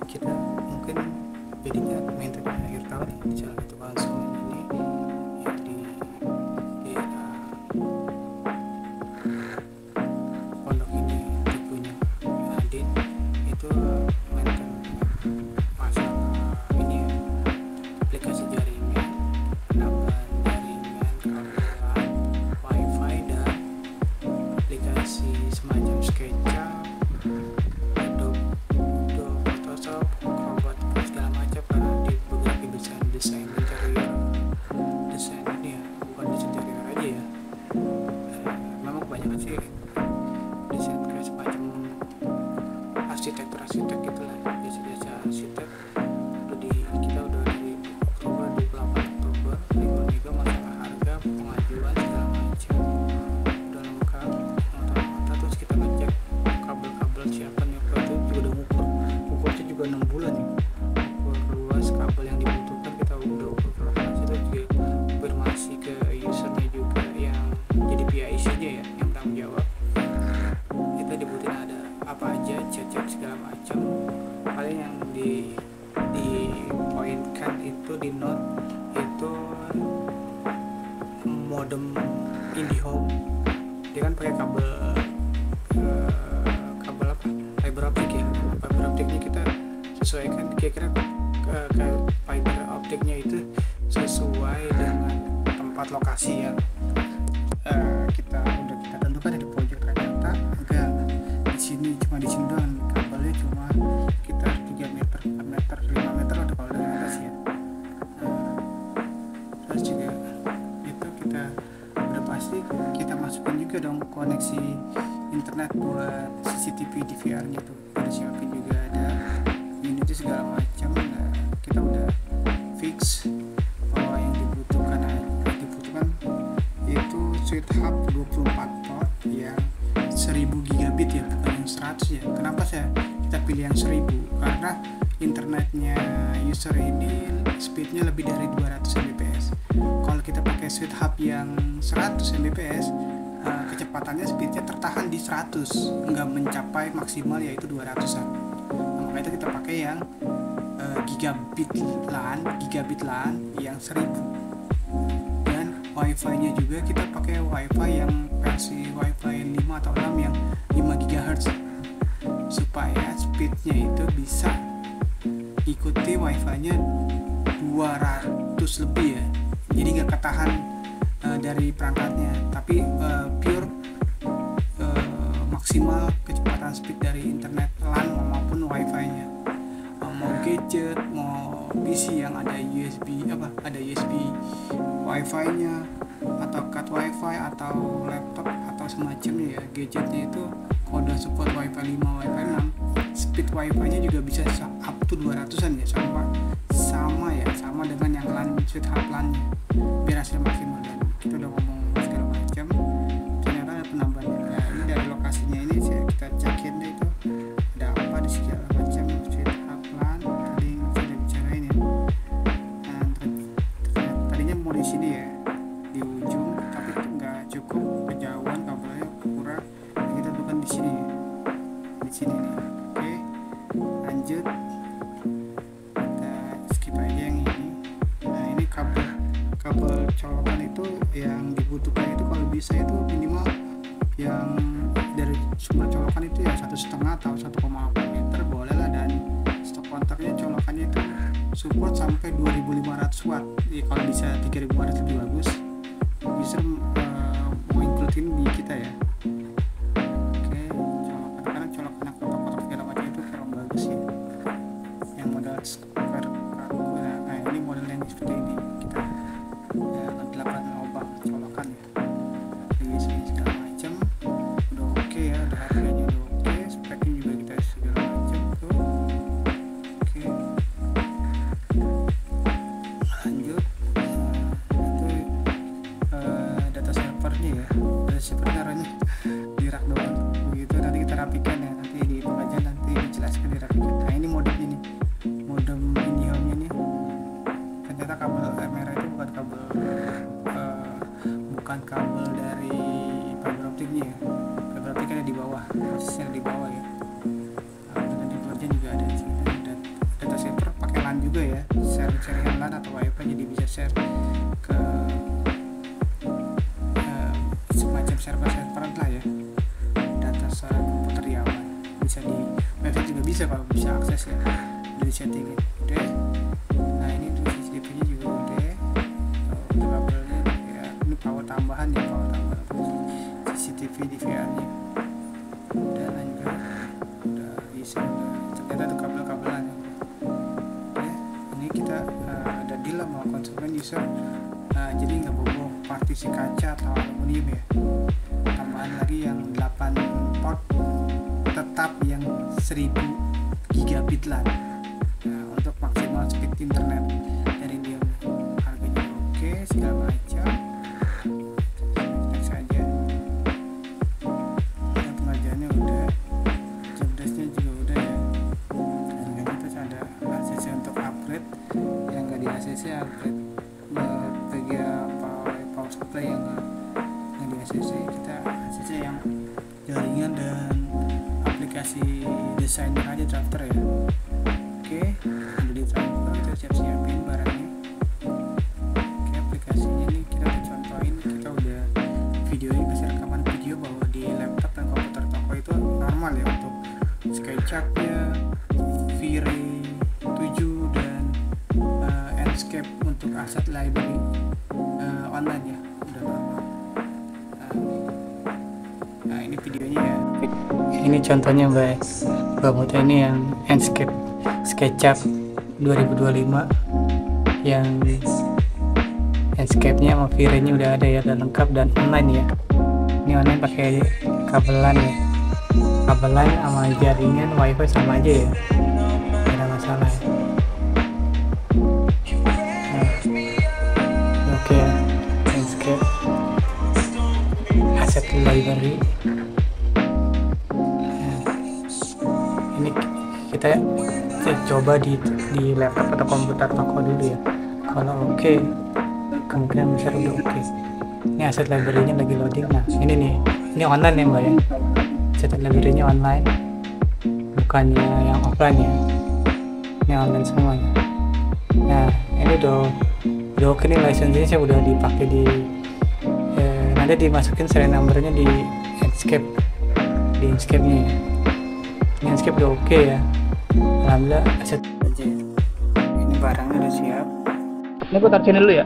kita mungkin jadinya maintenance akhir tahun ya di salah satu konsumen ini yang di daerah pondok ini di punya Nadine itu maintenance masalah ini ya, aplikasi jaringan, penambahan jaringan, kabel, wifi, dan aplikasi semacam SketchUp, Adobe Photoshop, Acrobat, segala macam karena di beberapa desain interior, desain ini ya, bukan desain interior aja ya, memang kebanyakan sih desain kayak semacam arsitektur gitu lah, jasa arsitek. Kita udah dari Oktober, 28 Oktober libur juga, masalah harga, pengajuan segala macam udah lengkap, mata terus kita ngecek kabel siapa nih, itu juga udah ukurnya juga 6 bulan nih, ukur luas kabel yang dibutuhkan kita udah ukur keras, itu juga konfirmasi ke usernya juga yang jadi PIC nya ya, yang tanggung jawab kita dibutuhin ada apa aja, chat segala macam. Paling yang dipoinkan itu di note itu modem IndiHome, dia kan pakai kabel apa, fiber optik ya. Fiber optiknya kita sesuaikan kira-kira ke fiber optiknya itu sesuai dengan tempat lokasi yang kita tentukan di pojok. Ternyata enggak, di sini doang kabelnya cuma sekitar 3 meter, 4 meter, 5 meter ada kalau dari atas ya. Terus juga itu kita udah pasti kita masukin juga dong koneksi internet buat CCTV DVR gitu, kita siapin juga ada unity segala macam. Kita udah fix bahwa yang dibutuhkan itu switch hub 24 port yang 1000 gigabit ya, bukan yang 100 ya. Kenapa kita pilih yang 1000? Karena internetnya user ini speednya lebih dari 200 Mbps. Kalau kita pakai switch hub yang 100 Mbps, kecepatannya speednya tertahan di 100, nggak mencapai maksimal yaitu 200an. Makanya kita pakai yang gigabit LAN yang 1000. Dan wifi nya juga kita pakai wifi yang versi wifi 5 atau 6 yang 5 GHz supaya speednya itu bisa ikuti wifi nya 200 lebih ya, jadi gak ketahan dari perangkatnya, tapi pure maksimal kecepatan speed dari internet LAN maupun wifi nya. Mau gadget, mau PC yang ada USB wifi nya atau cut wifi atau laptop atau semacamnya ya, gadgetnya itu kalau udah support wifi 5 wifi 6, speed wifi nya juga bisa up to 200an ya, sama dengan yang LAN, switch hub LAN nya, biar hasil maksimal. Dan kita udah ngomong segala macam, ternyata ada penambahan. Nah, ini dari lokasinya ini kita cekin deh itu ada apa di segala macam switch hub LAN tadi sudah bicarain ya. Nah, tadinya mau di sini ya, di ujung, tapi nggak cukup, kejauhan kabelnya kurang, kita tentukan di sini nih. Oke, lanjut, kita skip aja yang ini. Nah, ini kabel colokan itu yang dibutuhkan itu kalau bisa itu minimal yang dari sumber colokan itu ya 1,5 atau 1,4 meter boleh lah, dan stok kontaknya colokannya itu support sampai 2500 watt. Jadi kalau bisa 3500 lebih bagus, bisa mau include di kita ya. Oke, colokan, karena colokan kotak-kotak segala macam itu kurang bagus ya, yang model square kaku. Nah, ini model yang seperti ini kita 8 lubang colokan ya, jadi sini segala macam udah oke ya, udah harganya udah oke, speknya juga kita segala macam tuh. Oke, lanjut. Itu data servernya ya, data server caranya juga ya, sharing LAN atau wifi, jadi bisa share ke semacam server-serveran lah ya, data secara komputer ya, bisa di website juga bisa kalau bisa akses ya, udah disettingin udah. Nah ini tuh CCTV-nya juga udah kabelnya ya, ini power tambahan ya, power tambahan CCTV di VR-nya udah, lanjut udah bisa, ternyata tuh kabel-kabelan ya. Ini kita ada deal sama konsumen user, jadi nggak bobo partisi kaca atau aluminium ya, tambahan lagi yang 8 port tetap yang 1000 gigabit LAN. Nah, untuk maksimal speed internet dari dia, harganya oke, segala macam. Next aja. Dan pengerjaannya udah, jobdesknya juga udah ya. Dan terus ada ACC untuk upgrade, yang nggak di ACC upgrade bagian power supply yang di ACC, kita ACC yang jaringan dan aplikasi desainer aja, drafter ya. Oke, udah di transfer, kita siap-siapin barangnya. Oke, aplikasinya nih kita udah contohin, kita udah videoin, kasih rekaman video bahwa di laptop dan komputer toko itu normal ya untuk SketchUp-nya, V-Ray 7 dan Enscape untuk aset library online ya, udah normal. Nah ini videonya ya, ini contohnya Mbak Muta, ini yang Enscape SketchUp 2025 yang Enscape-nya sama V-Ray-nya udah ada ya, dan lengkap dan online ya. Ini online pakai kabelan ya, kabelan sama jaringan wifi sama aja ya, tidak ada masalah ya. Nah, oke ya, Enscape asset library. Ini kita coba di laptop atau komputer toko dulu ya. Kalau oke, kemungkinan besar udah oke. Ini aset library-nya lagi loading. Nah ini nih, ini online ya Mbak ya, aset library-nya online, bukannya yang offline ya, ini online semuanya. Nah ini udah oke nih, license-nya saya udah dipakai di nanti dimasukin serial number-nya di Enscape-nya ya. Ini Enscape udah oke ya, alhamdulillah. Aset aja, ini barangnya udah siap. Ini gue taruh sini dulu ya.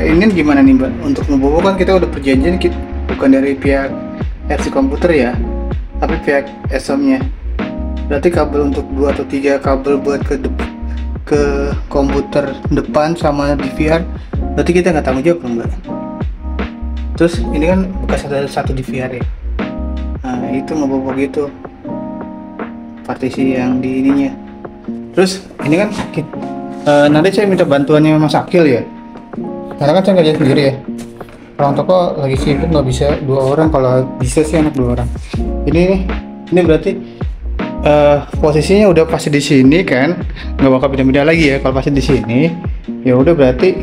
Ini gimana nih Mbak, untuk ngebobo kan kita udah perjanjian, bukan dari pihak RC komputer ya, tapi pihak ESOM-nya. Berarti kabel untuk 2 atau 3 kabel buat ke komputer depan sama di VR, berarti kita nggak tanggung jawab Mbak. Terus ini kan bekas ada satu di VR ya, nah itu ngebobo gitu partisi yang di ininya. Terus ini kan nanti saya minta bantuannya Mas Akil ya, karena kan saya kerja sendiri ya, orang toko lagi sibuk nggak bisa 2 orang, kalau bisa sih anak 2 orang. Ini berarti posisinya udah pasti di sini kan, nggak bakal pindah-pindah lagi ya. Kalau pasti di sini ya udah, berarti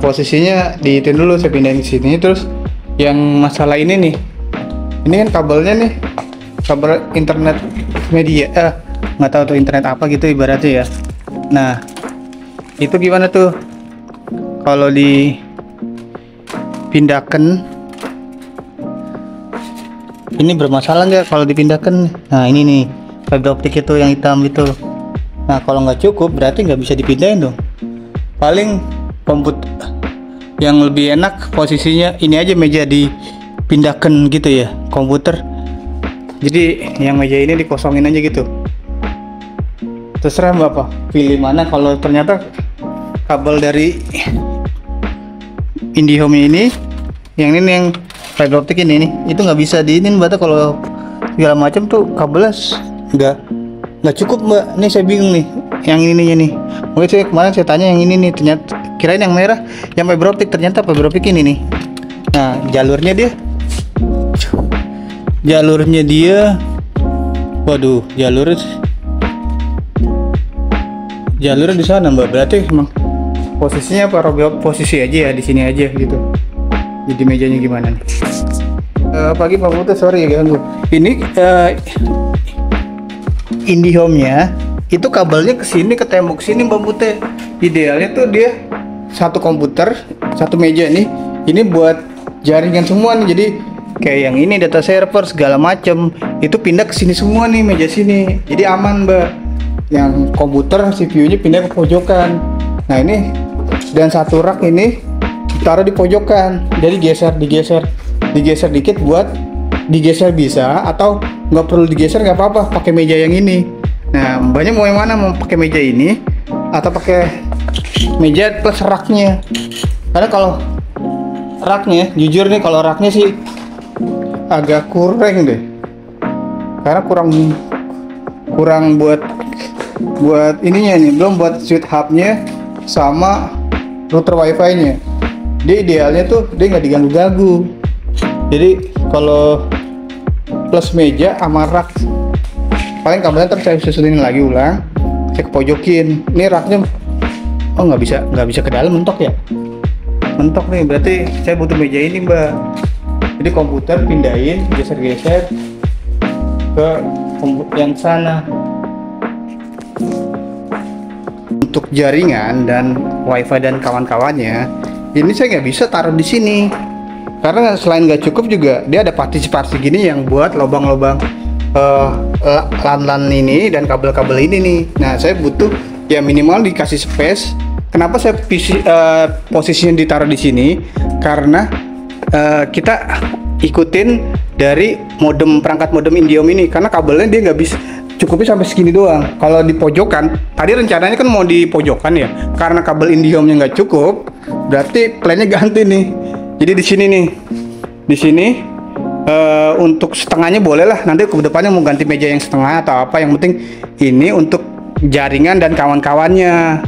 posisinya diitin dulu, saya pindahin ke sini. Terus yang masalah ini nih, ini kan kabelnya nih, kabel internet media, nggak tahu tuh internet apa gitu ibaratnya ya. Nah itu gimana tuh kalau dipindahkan, ini bermasalah nggak kalau dipindahkan? Nah ini nih fiber optik itu yang hitam itu. Nah kalau nggak cukup berarti nggak bisa dipindahin dong. Paling komputer yang lebih enak posisinya ini aja, meja dipindahkan gitu ya, komputer. Jadi yang meja ini dikosongin aja gitu. Terserah Bapak pilih mana. Kalau ternyata kabel dari IndiHome ini, yang fiber optik ini itu nggak bisa diinin Mbak. Kalau segala macam tuh kabelnya nggak cukup Mbak. Nih saya bingung nih yang ininya nih. Mungkin kemarin saya tanya yang ini nih, ternyata kirain yang merah yang fiber optik, ternyata fiber optik ini nih. Nah jalurnya dia waduh, jalurnya di sana Mbak. Berarti emang Posisinya apa, Robi? Posisi aja ya, di sini aja gitu. Jadi mejanya gimana nih? Pagi Pak Putu, sorry ya ganggu. Ini IndiHome-nya itu kabelnya ke sini, ke tembok sini Mbak Putih. Idealnya tuh dia satu komputer, satu meja nih. Ini buat jaringan semua nih. Jadi kayak yang ini data server segala macem itu pindah ke sini semua nih, meja sini. Jadi aman Mbak. Yang komputer CPU-nya pindah ke pojokan. Nah ini dan satu rak ini ditaruh di pojokan. Jadi digeser dikit buat digeser bisa, atau nggak perlu digeser nggak apa-apa, pakai meja yang ini. Nah banyak mau yang mana, mau pakai meja ini atau pakai meja plus raknya? Karena kalau raknya, jujur nih kalau raknya sih agak kurang deh, karena kurang buat ininya nih, belum buat switch hubnya sama router wifi nya. Dia idealnya tuh dia nggak diganggu-ganggu. Jadi kalau plus meja sama rak, paling kabelnya terus saya susunin lagi ulang, saya kepojokin. Ini raknya nggak bisa ke dalam, mentok ya, mentok nih, berarti saya butuh meja ini Mbak. Jadi komputer pindahin, geser-geser ke yang sana. Untuk jaringan dan wifi dan kawan-kawannya, ini saya nggak bisa taruh di sini. Karena selain nggak cukup juga dia ada partisipasi gini yang buat lubang-lubang LAN ini dan kabel-kabel ini nih. Nah saya butuh ya minimal dikasih space. Kenapa saya posisinya ditaruh di sini? Karena kita ikutin dari perangkat modem IndiHome ini, karena kabelnya dia nggak bisa cukupnya sampai segini doang. Kalau di pojokan, tadi rencananya kan mau di pojokan ya, karena kabel IndiHome-nya nggak cukup, berarti plannya ganti nih. Jadi di sini nih, di sini untuk setengahnya boleh lah. Nanti ke depannya mau ganti meja yang setengah atau apa. Yang penting ini untuk jaringan dan kawan-kawannya.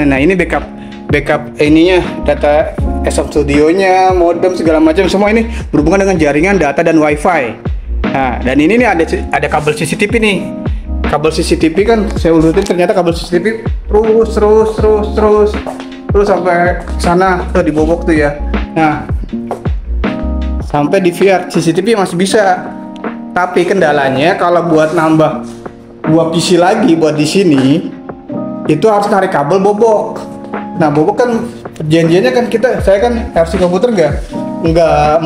Nah ini backup ininya, data SOP Studio-nya, modem segala macam semua ini berhubungan dengan jaringan, data dan wifi. Nah dan ini nih ada kabel CCTV nih. Kabel CCTV kan saya urutin, ternyata kabel CCTV terus sampai sana tuh di bobok tuh ya. Nah sampai di VR CCTV masih bisa, tapi kendalanya kalau buat nambah 2 PC lagi buat di sini itu harus tarik kabel bobok. Nah bobok kan perjanjiannya kan saya kan RC komputer nggak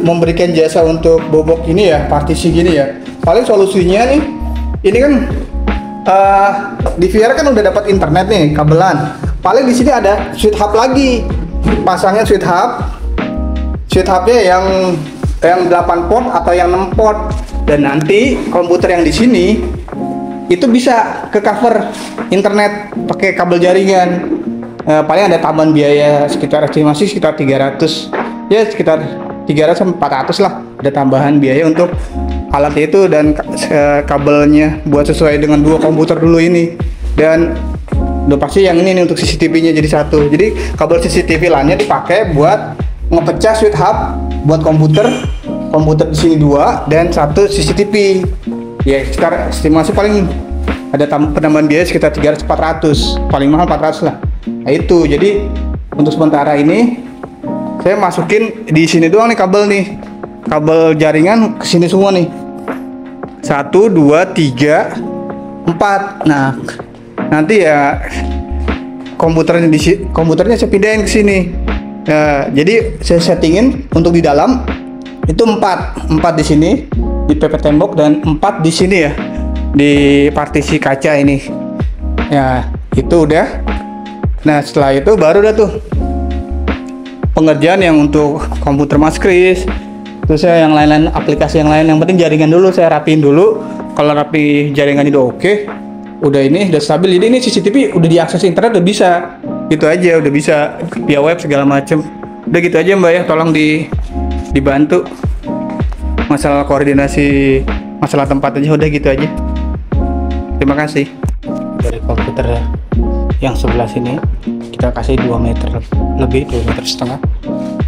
memberikan jasa untuk bobok ini ya, partisi gini ya. Paling solusinya nih, ini kan di VR kan udah dapat internet nih, kabelan. Paling di sini ada switch hub lagi. Pasangnya switch hubnya yang 8 port atau yang 6 port. Dan nanti komputer yang di sini itu bisa ke cover internet pakai kabel jaringan. Paling ada tambahan biaya estimasi sekitar 300. Ya sekitar 300 sampai 400 lah. Ada tambahan biaya untuk alat itu dan kabelnya buat sesuai dengan 2 komputer dulu ini. Dan udah pasti yang ini nih untuk CCTV-nya jadi satu. Jadi kabel CCTV LAN-nya dipakai buat ngepecah switch hub buat komputer di sini 2 dan 1 CCTV. Ya sekitar estimasi paling ada penambahan biaya sekitar 300-400, paling mahal 400 lah. Nah itu, jadi untuk sementara ini saya masukin di sini doang nih kabel jaringan ke sini semua nih. 1, 2, 3, 4. Nah, nanti ya komputernya saya pindahin ke sini. Jadi saya settingin untuk di dalam itu 4 di sini di PP tembok dan 4 di sini ya di partisi kaca ini. Ya, itu udah. Nah, setelah itu baru udah tuh pengerjaan yang untuk komputer Mas Kris. Terus saya yang lain-lain, aplikasi yang lain, yang penting jaringan dulu saya rapiin dulu. Kalau rapi jaringan udah oke, udah stabil. Jadi ini CCTV udah diakses internet udah bisa. Gitu aja, udah bisa via web segala macem. Udah gitu aja Mbak ya, tolong dibantu masalah koordinasi, masalah tempat aja, udah gitu aja. Terima kasih. Dari komputer yang sebelah sini kita kasih 2 meter lebih, 2,5 meter.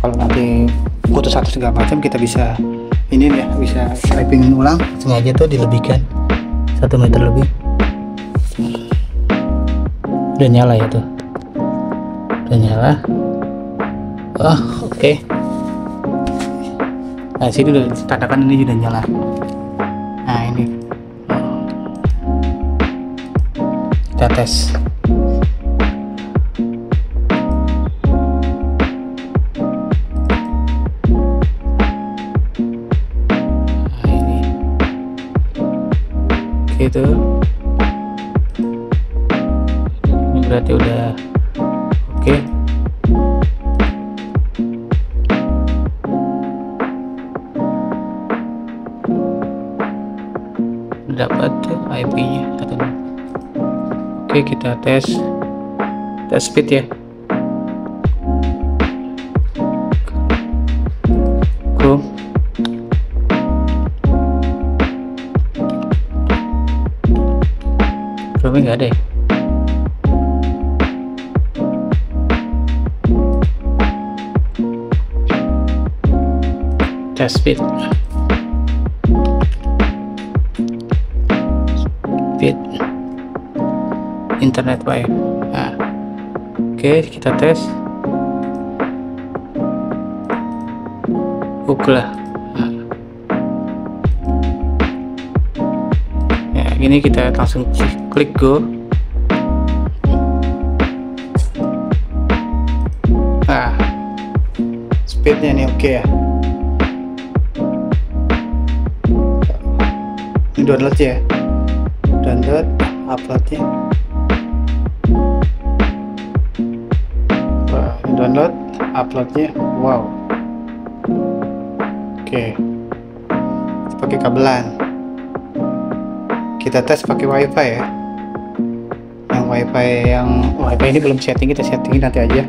Kalau nanti butuh satu segala macam kita bisa ini ya, bisa typing ulang, sengaja tuh dilebihkan 1 meter lebih. Udah nyala ya tuh, udah nyala. Oh oke. Nah sini udah tanda ini sudah nyala. Nah ini kita tes. Nah ini gitu. Ini berarti udah oke. Dapat IP-nya atau oke, kita tes speed ya. Chrome nggak ada ya. Tes speed internet wifi. Nah, oke kita tes Google lah. Nah, ya gini kita langsung klik go. Nah speednya ini oke ya. Ini download ya, download uploadnya. Download uploadnya, wow. Oke, pakai kabelan. Kita tes pakai wifi ya. Yang wifi ini belum setting, kita settingin nanti aja.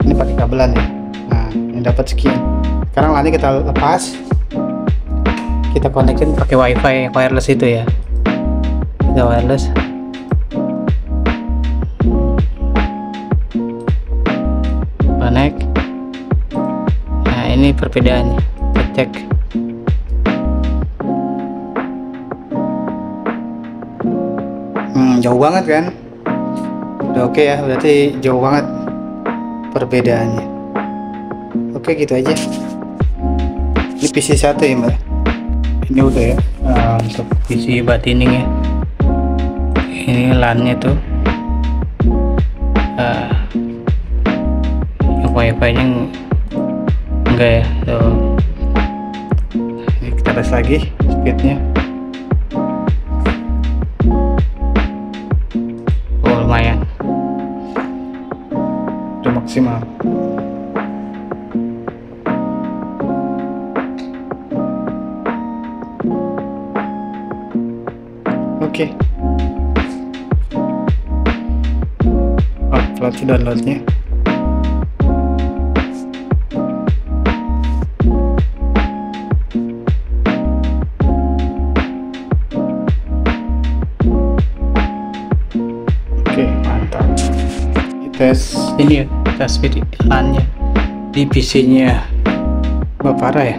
Ini pakai kabelan ya. Nah ini dapat sekian. Sekarang nanti kita lepas, kita konekin pakai wifi yang wireless itu ya. Kita wireless. Connect. Nah ini perbedaannya, kita cek. Jauh banget kan, udah oke ya, berarti jauh banget perbedaannya. Oke gitu aja. Ini PC 1 ya mbak, ini udah ya. Untuk PC batining ya, ini LAN-nya tuh wifi nya enggak ya tuh. Ini kita tes lagi speednya. Oh lumayan, udah maksimal. Oke. Upload downloadnya. Tes ini ya, tes speed LAN-nya di PC-nya Bapara ya.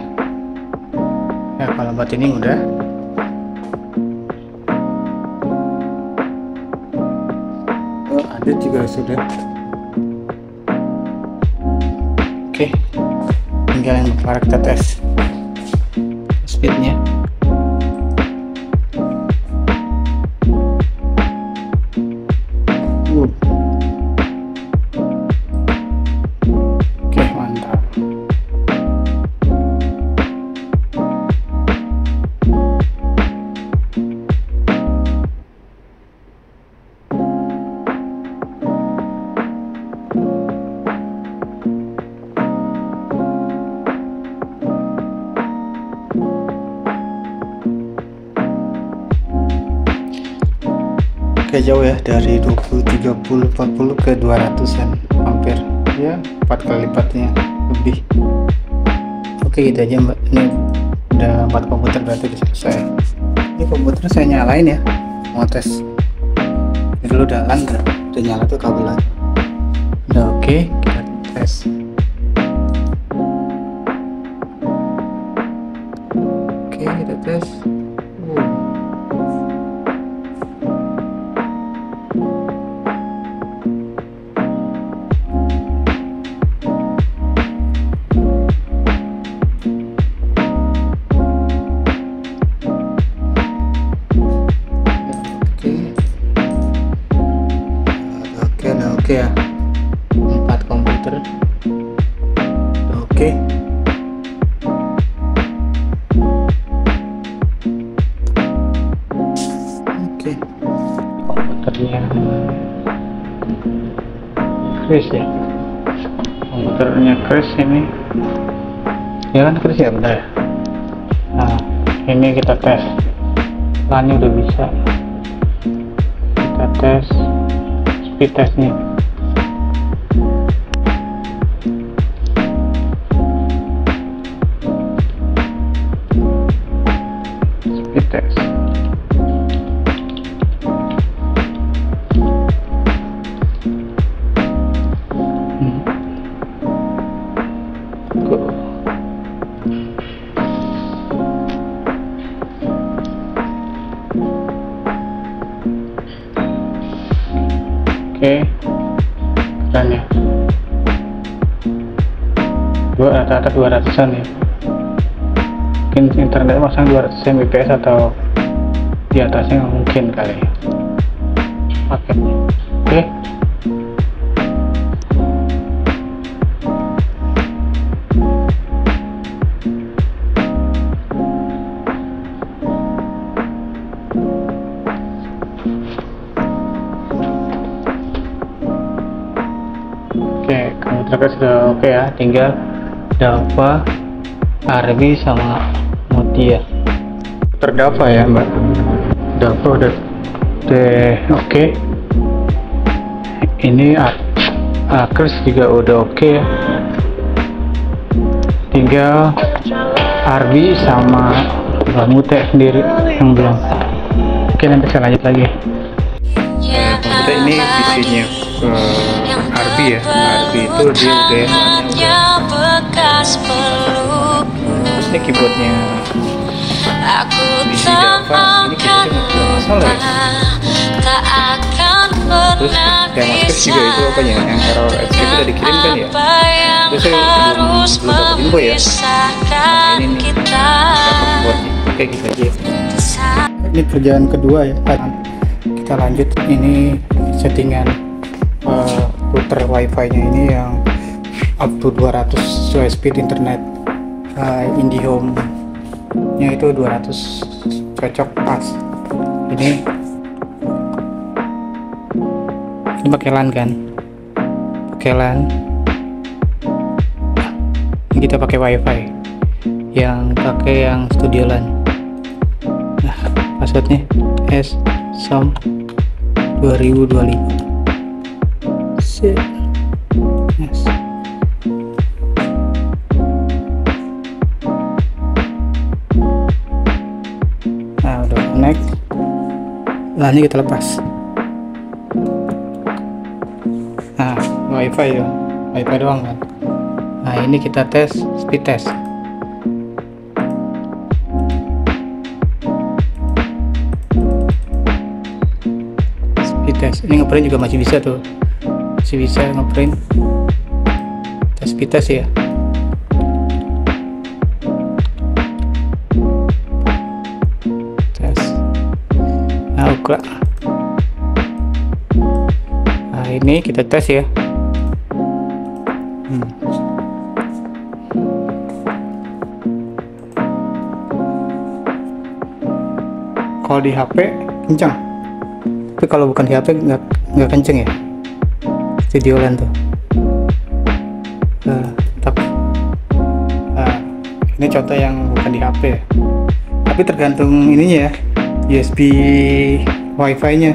Ya kalau buat ini udah. Ada juga sudah. Oke, tinggal yang Bapara kita tes speednya. Oke jauh ya, dari 20, 30, 40 ke 200an hampir ya, 4 kali lipatnya lebih. Oke gitu aja mbak, ini udah 4 komputer berarti udah selesai. Ini komputer saya nyalain ya, mau tes. Ini dulu udah LAN, udah nyala tuh kabelan. Udah oke, kita tes. Oke kita tes. Oke ya, 4 komputer. Oke. Oke. Komputernya Chris ya. Komputernya Chris ini. Ya kan Chris ya, benar. Nah, ini kita tes. LAN-nya udah bisa. Kita tes speed testnya. Speed test. Oke, keren ya. Rata-rata 200-an ya. Mungkin internet masang 200 Mbps atau di atasnya mungkin kali ya paketnya. Oke. Komputer sudah oke ya, tinggal Dava, Arbi sama Mutia. Terdava ya Mbak. Dava udah oke. Ini Akers juga udah oke ya. Tinggal Arbi sama Mbak Mutia sendiri yang belum. Oke, nanti saya lanjut lagi. Komputer ini visinya Arbi ya. Arbi itu dia udah terus ini keyboardnya PC Dava, ini keyboardnya nggak masalah ya. Terus yang aktif juga itu apa ya, yang error escape udah dikirim kan ya. Terus saya belum dapat info ya. Nah, ini nih keyboardnya. Oke, gitu aja. Ini kerjaan kedua ya. Kita lanjut, ini settingan router wifi nya ini yang up to 200 sesuai speed internet. IndiHome nya itu 200, cocok pas. Ini pakai LAN kan, pakai LAN. Ini kita pakai wifi yang studio LAN. Nah, passwordnya som 2025. Yes. Nah, udah connect. LAN-nya kita lepas. Nah, wifi ya, wifi doang kan. Nah, ini kita tes speed test. Speed test. Ini ngeprint juga masih bisa tuh. Masih bisa ngeprint. Tes speed test ya. Tes. Nah, oke. Nah, ini kita tes ya. Kalau di HP kencang, tapi kalau bukan di HP nggak kenceng ya. Studio LAN tuh. Ini contoh yang bukan di HP ya. Tapi tergantung ininya ya, USB Wi-Fi nya.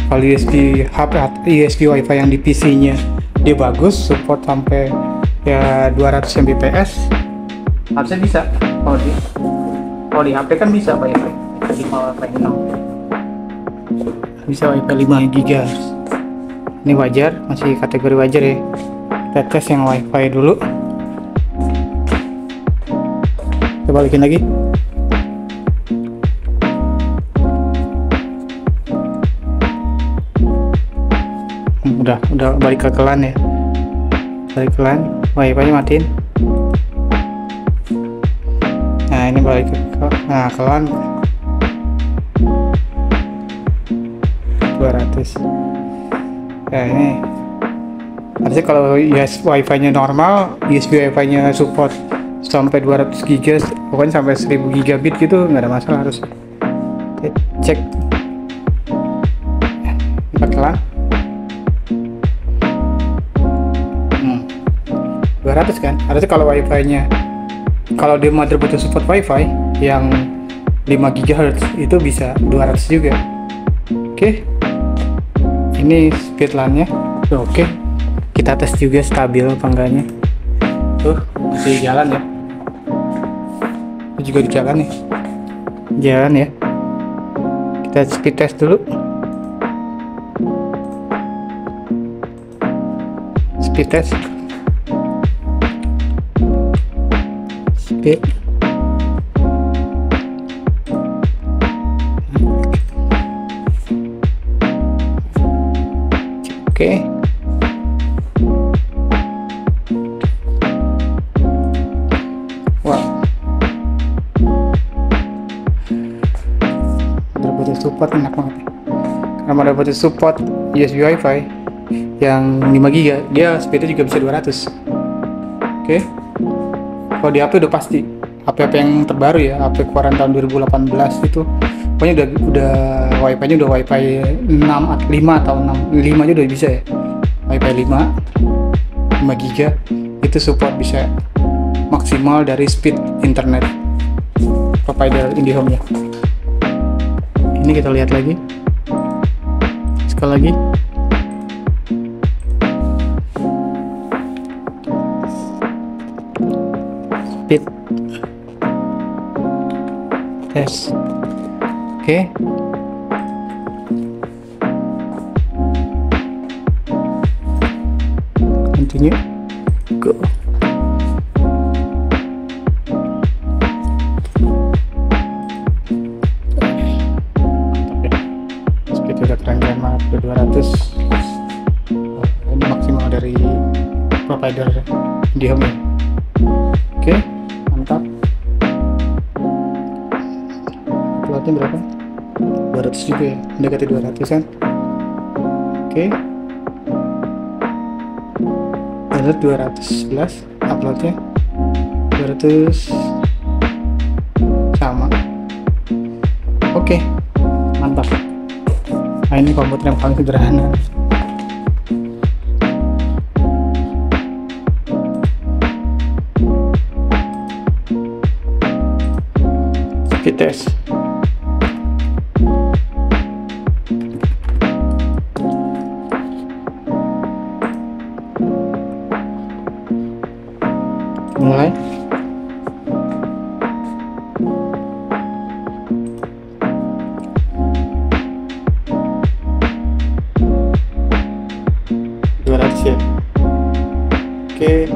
Kalau USB HP, USB Wi-Fi yang di PC nya dia bagus, support sampai ya 200 Mbps, harusnya bisa. Kalau di HP kan bisa Wi-Fi 5 bisa Wi-Fi 5 GB. Ini wajar, masih kategori wajar ya. Kita tes yang Wi-Fi dulu. Kita balikin lagi. Udah balik ke LAN ya. Balik ke LAN, Wi-Fi nya matiin. Nah, ini balik ke LAN 200. Ya ini harusnya kalau US wifi-nya normal, USB wifi-nya support sampai 200 GB, pokoknya sampai 1000 gigabit gitu nggak ada masalah harus. Oke, cek pelan 200 kan harusnya. Kalau wifi-nya, kalau di motherboard support wifi yang 5 GHz itu bisa 200 juga. Oke, ini speed LAN-nya oke. Kita tes juga stabil apa enggaknya. Tuh masih jalan ya, itu juga di jalan nih, jalan ya. Kita speed test dulu. Speed test, speed. Oke. Wah. Motherboard support enak banget. Karena motherboard support USB Wi-Fi yang 5 GB, dia speednya juga bisa 200. Oke. Kalau di HP udah pasti. HP-HP yang terbaru ya, HP keluaran tahun 2018 itu pokoknya udah Wi-Fi-nya udah Wi-Fi 5 atau 5 aja udah bisa ya. Wi-Fi 5 GB itu support bisa maksimal dari speed internet provider IndiHome-nya. Ini kita lihat lagi sekali lagi. Speed test. Oke. Continue. Go. Speed udah keren-keren banget, udah 200. Ini maksimal dari provider IndiHome. Oke, mantap. Uploadnya berapa? 200 juga ya, mendekati 200 kan. Oke, download 211, uploadnya 200 sama. Oke, mantap. Nah ini komputer yang paling sederhana. Speed test. Mulai. Ya. Oke.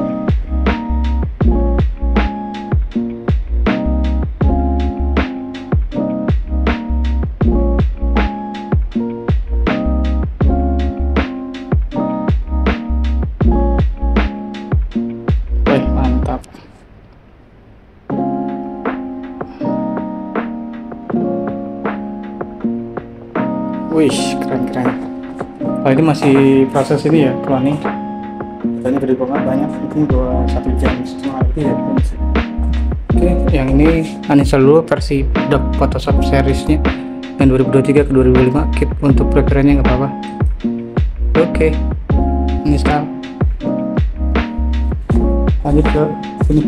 Wih, mantap. Wih, keren-keren. Oh, ini masih proses ini ya, cloning. Datanya gede banget, banyak. Mungkin 1 jam setengah itu ya. Oke, yang ini uninstall dulu versi Adobe Photoshop seriesnya yang 2023 ke 2005. Keep untuk preferensinya nggak apa-apa. Oke, install. Lanjut ke sini.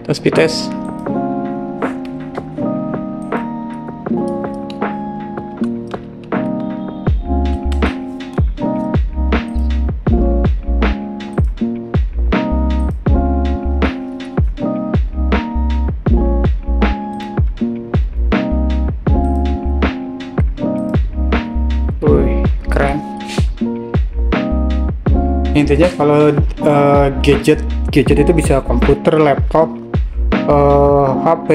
Speed test. Wih, keren. Intinya kalau gadget itu bisa komputer, laptop, HP,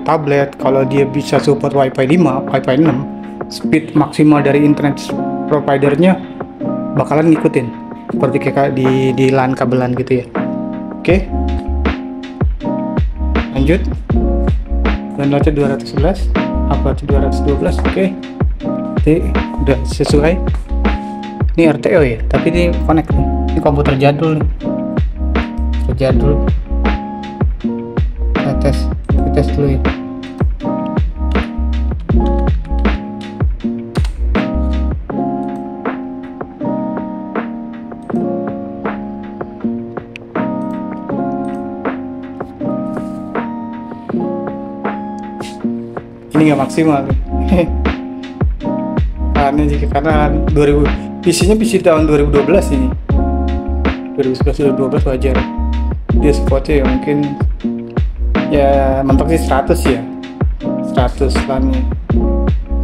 tablet. Kalau dia bisa support Wi-Fi 5, Wi-Fi 6, speed maksimal dari internet providernya bakalan ngikutin seperti kayak di LAN kabelan gitu ya. Oke, lanjut. Downloadnya 211, uploadnya 212. Oke, jadi udah sesuai. Ini RTO ya, tapi ini connect nih. Ini komputer jadul nih, terjadul. Kita tes dulu ya. Ini nggak maksimal karena 2000 PC-nya PC tahun 2012 ini, 2011-2012 wajar dia supportnya ya, mungkin ya mentok sih 100 ya, 100 lah nih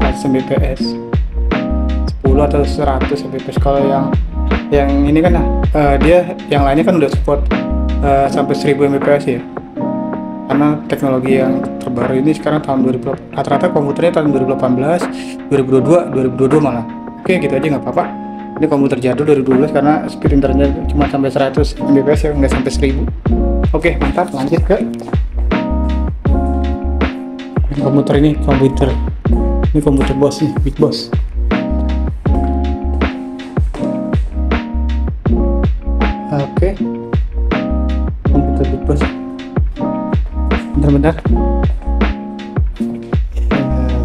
100 Mbps 10 atau 100 Mbps. Kalau yang ini kan dia yang lainnya kan udah support sampai 1000 Mbps ya, karena teknologi yang terbaru ini sekarang tahun 2000, rata-rata komputernya tahun 2018, 2022 malah. Oke, gitu aja nggak apa-apa. Ini komputer jadul 2012 karena speed internet cuma sampai 100 Mbps ya, nggak sampai 1000. Oke, mantap. Lanjut ke komputer ini, komputer bos nih, Big Boss. Oke, komputer Big Boss. Bentar.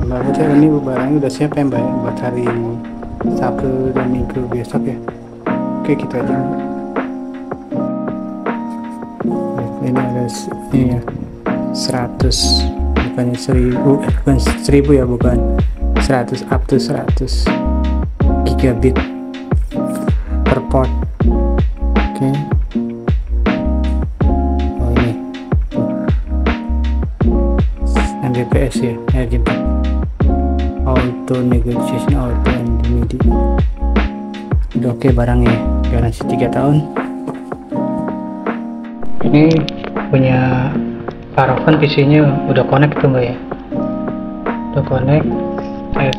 Mbak, ini barangnya udah siap ya Mbak, buat hari Sabtu dan Minggu besok ya. Oke, gitu aja Mbak. Ini ada ini ya, 100 bukannya 1000, bukan 1000 ya, bukan 100, up to 100 gigabit per port. Oke. Mbps ya, RGB auto negotiation, auto and MIDI. Udah oke barangnya, garansi 3 tahun. Ini punya Paragon, PC-nya udah connect tuh Mbak ya, udah connect. Tes.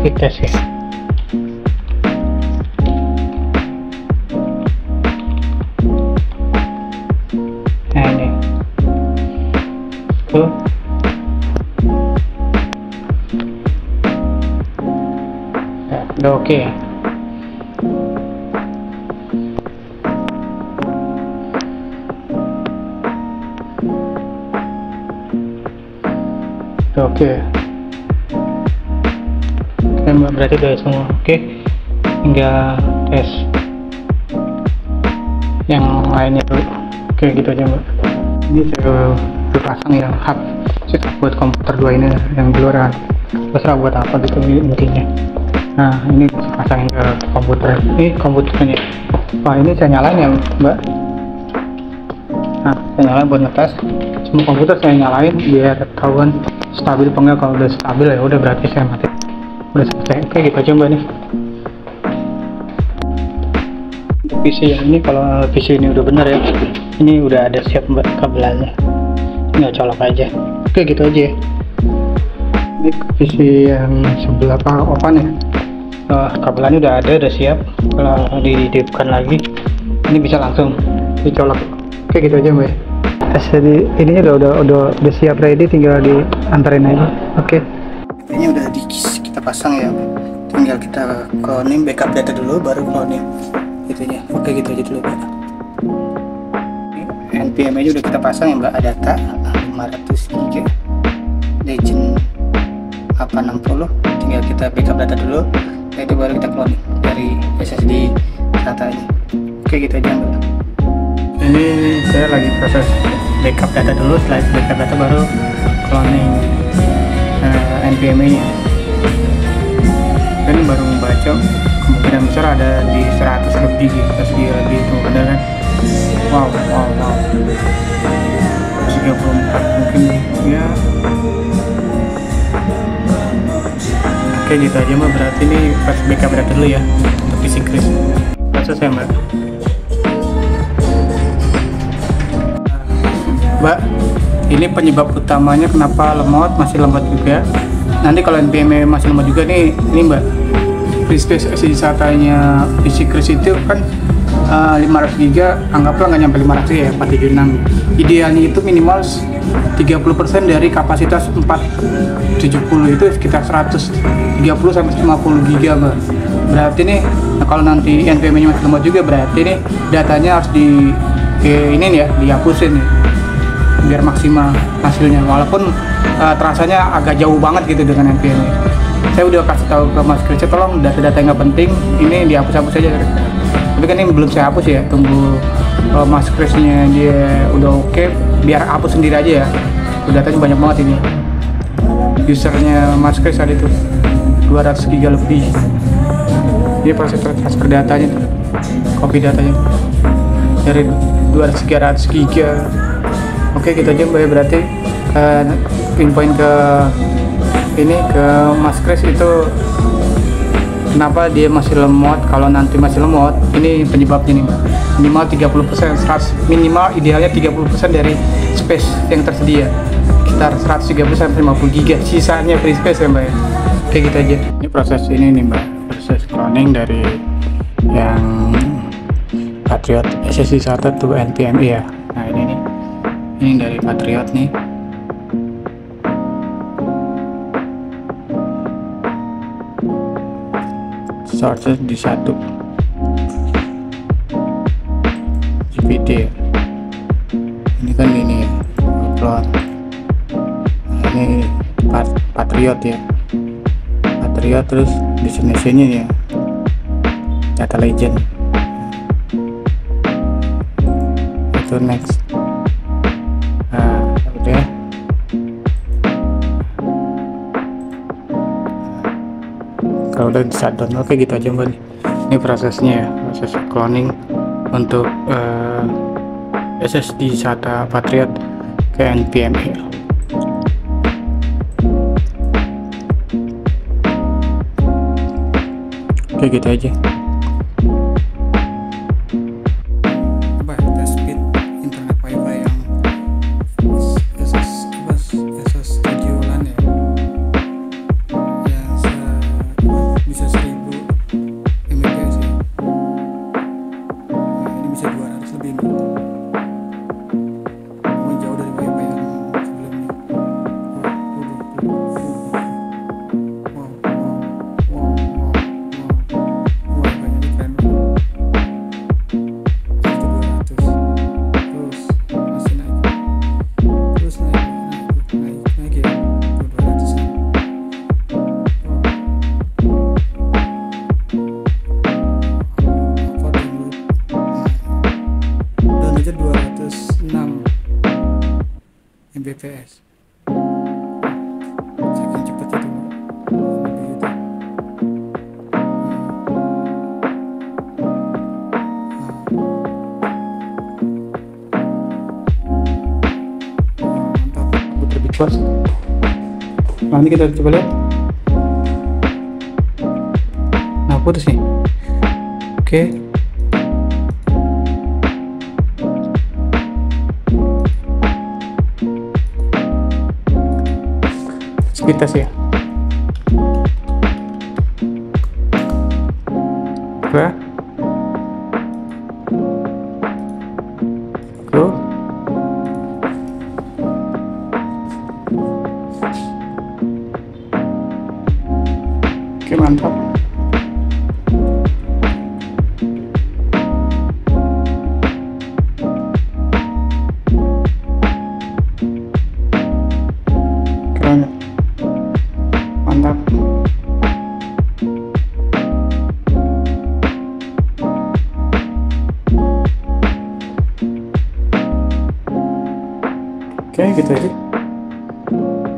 Speed test ya. Nah ini tuh, ya, udah oke ya. Udah oke ya. Berarti udah semua oke. Hingga tes yang lainnya dulu. Oke, gitu aja Mbak. Ini saya pasang yang hub setup buat komputer 2 ini, yang di luar terserah buat apa gitu intinya. Nah, ini saya pasangin ke komputer. Ini komputernya. Wah, ini saya nyalain ya Mbak. Nah, saya nyalain buat ngetes. Semua komputer saya nyalain biar ketahuan stabil apa enggak. Kalau udah stabil ya udah, berarti saya mati. Udah selesai. Oke, gitu aja Mbak nih. Untuk PC yang ini, kalau PC ini udah bener ya, ini udah ada siap Mbak kabelannya, tinggal colok aja. Oke, gitu aja ya. Ini PC yang sebelah open ya, kabelannya udah ada, udah siap. Kalau dihidupkan lagi, ini bisa langsung dicolok. Oke, gitu aja Mbak ya. Jadi ininya udah siap ready, tinggal diantarin aja. Oke, ini udah kita pasang ya, tinggal kita cloning, backup data dulu baru cloning itunya. Oke, gitu aja dulu Mbak. NPM aja udah kita pasang ya Mbak, data 500 GB Legend 860, tinggal kita backup data dulu, itu baru kita cloning dari SSD data ini. Oke, gitu aja Mbak. Ini saya lagi proses backup data dulu, setelah backup data baru cloning NVMe nya. Ini baru membaca, kemungkinan besar ada di 100 lebih gitu, 100 lebih itu benar kan. Wow 34 mungkin ya. Oke, gitu aja Mbak, berarti ini pas backup data dulu ya untuk PC Kris. Selesai Mbak. ini penyebab utamanya kenapa lemot, masih lemot juga. Nanti kalau NVMe masih lemot juga nih, ini mbak, free space SSD SATA-nya PC Kris itu kan 500 GB, anggaplah nggak nyampe 500 ya, 476. Idealnya itu minimal 30% dari kapasitas 470, itu sekitar 130 sampai 50 GB mbak. Berarti nih, nah kalau nanti NVMe-nya masih lemot juga, berarti nih datanya harus ini nih ya, dihapusin nih biar maksimal hasilnya, walaupun terasanya agak jauh banget gitu dengan NVMe. Saya udah kasih tahu ke Mas Kris, tolong data-data yang nggak penting ini dihapus-hapus aja. Tapi kan ini belum saya hapus ya, tunggu Mas Krisnya dia udah oke, biar hapus sendiri aja ya. Datanya banyak banget ini, usernya Mas Kris ada itu 200 GB lebih. Dia proses transfer datanya tuh, copy datanya dari 200 GB 100 GB. Oke, gitu aja mbak, berarti pinpoint ke ini ke Mas Kris itu kenapa dia masih lemot. Kalau nanti masih lemot, ini penyebabnya nih mbak, minimal 30%, minimal idealnya 30% dari space yang tersedia, sekitar 130 sampai 50 GB, sisanya free space ya mbak ya. Oke, gitu aja. Ini proses ini nih mbak, proses cloning dari yang Patriot SSD SATA to NVMe ya. Nah ini dari Patriot nih. Source di 1 GPT ya. Ini kan ini upload. Nah, ini Patriot ya. Patriot, terus destination-nya ya Data Legend. Itu next. Nah, udah. Kalau udah bisa download kayak gitu aja mbak. Ini prosesnya ya, proses cloning untuk SSD SATA Patriot ke NVMe. Kayak gitu aja. Coba tes speed internet wifi yang SS Studio LAN ya, bisa 1000 Mbps ya. Nah, ini bisa 200 lebih nih. Ini jauh dari wifi yang sebelumnya. Mbps. Saking cepat itu begitu. Mantap, putar bitwas. Nah, ini kita coba lihat. Nah, putus nih. Oke. Kita sih ya. Oke. Go. Oke, mantap. Keren. Mantap. Oke, gitu aja.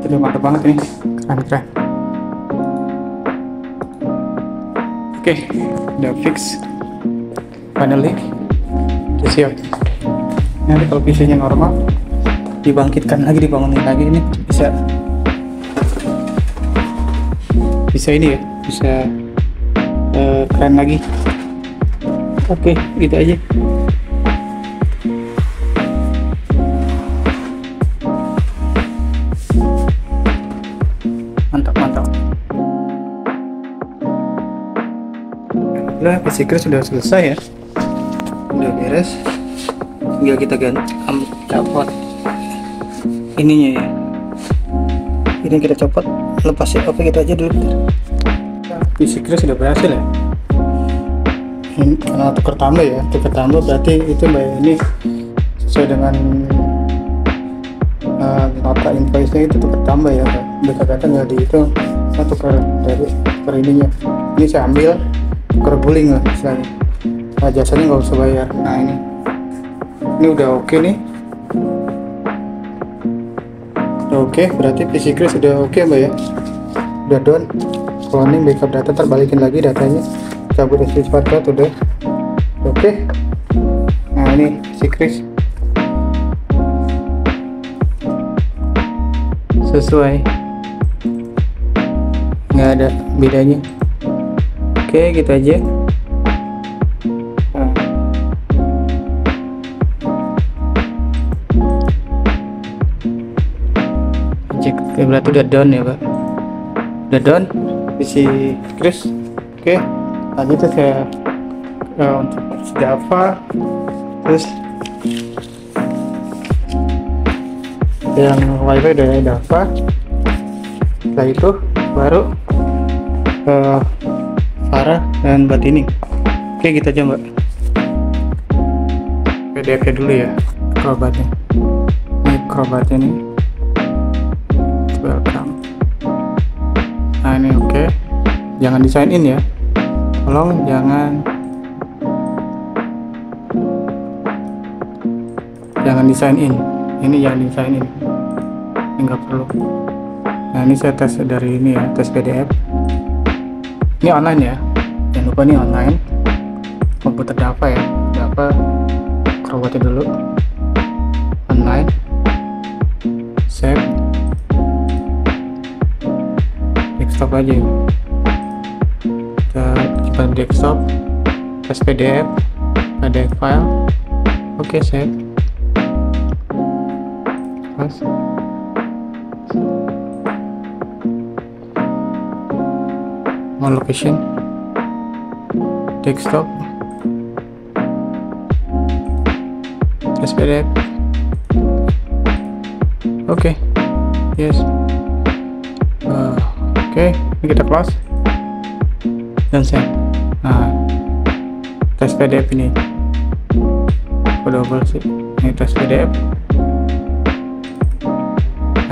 Udah mantap banget ini, keren. Oke, udah fix. Finally, udah siap. Nanti kalau PC-nya normal, dibangkitkan lagi, dibangunin lagi, ini bisa ini ya, bisa keren lagi. Oke, gitu aja. Alhamdulillah PC Crash sudah selesai ya, udah beres. Tinggal kita copot ininya ya, ini kita copot, lepas ya. Oke, kita aja dulu bentar. PC Crash sudah berhasil ya. Ini karena tukar tambah ya, tukar tambah berarti itu mbak ini sesuai dengan nota invoice-nya itu tukar tambah ya mbak. Kata nggak dihitung, saya tukar dari tukar ininya. Ini saya ambil tukar guling lah misalnya. Nah, jasanya nggak usah bayar. Nah ini udah oke nih. Udah oke, berarti PC Crash sudah oke mbak ya. Udah done. Cloning, backup data, terbalikin lagi datanya. Cabut SD password udah oke. Nah ini PC Crash sesuai, nggak ada bedanya. Oke, gitu aja. Nah. Cek, berarti udah done ya pak, udah done PC Crash. Oke, lanjut saya untuk Java, terus yang wifi dari Java. Setelah itu baru Farah dan Batini. Oke, gitu aja mbak. PDF nya dulu ya, Acrobat-nya. Ini Acrobat-nya nih, welcome. Nah ini oke. Jangan di sign in ya, tolong jangan di sign in. Ini jangan di sign in, ini nggak perlu. Nah ini saya tes dari ini ya, tes PDF. Ini online ya, jangan lupa ini online. Komputer Java ya, Java Acrobat dulu, online, save, desktop aja. Kita desktop, tes PDF file. Oke, save. Pas. Mau location, desktop, PDF. Oke, yes. Oke, ini kita close dan save. Nah, tes PDF ini double sih, ini tes PDF.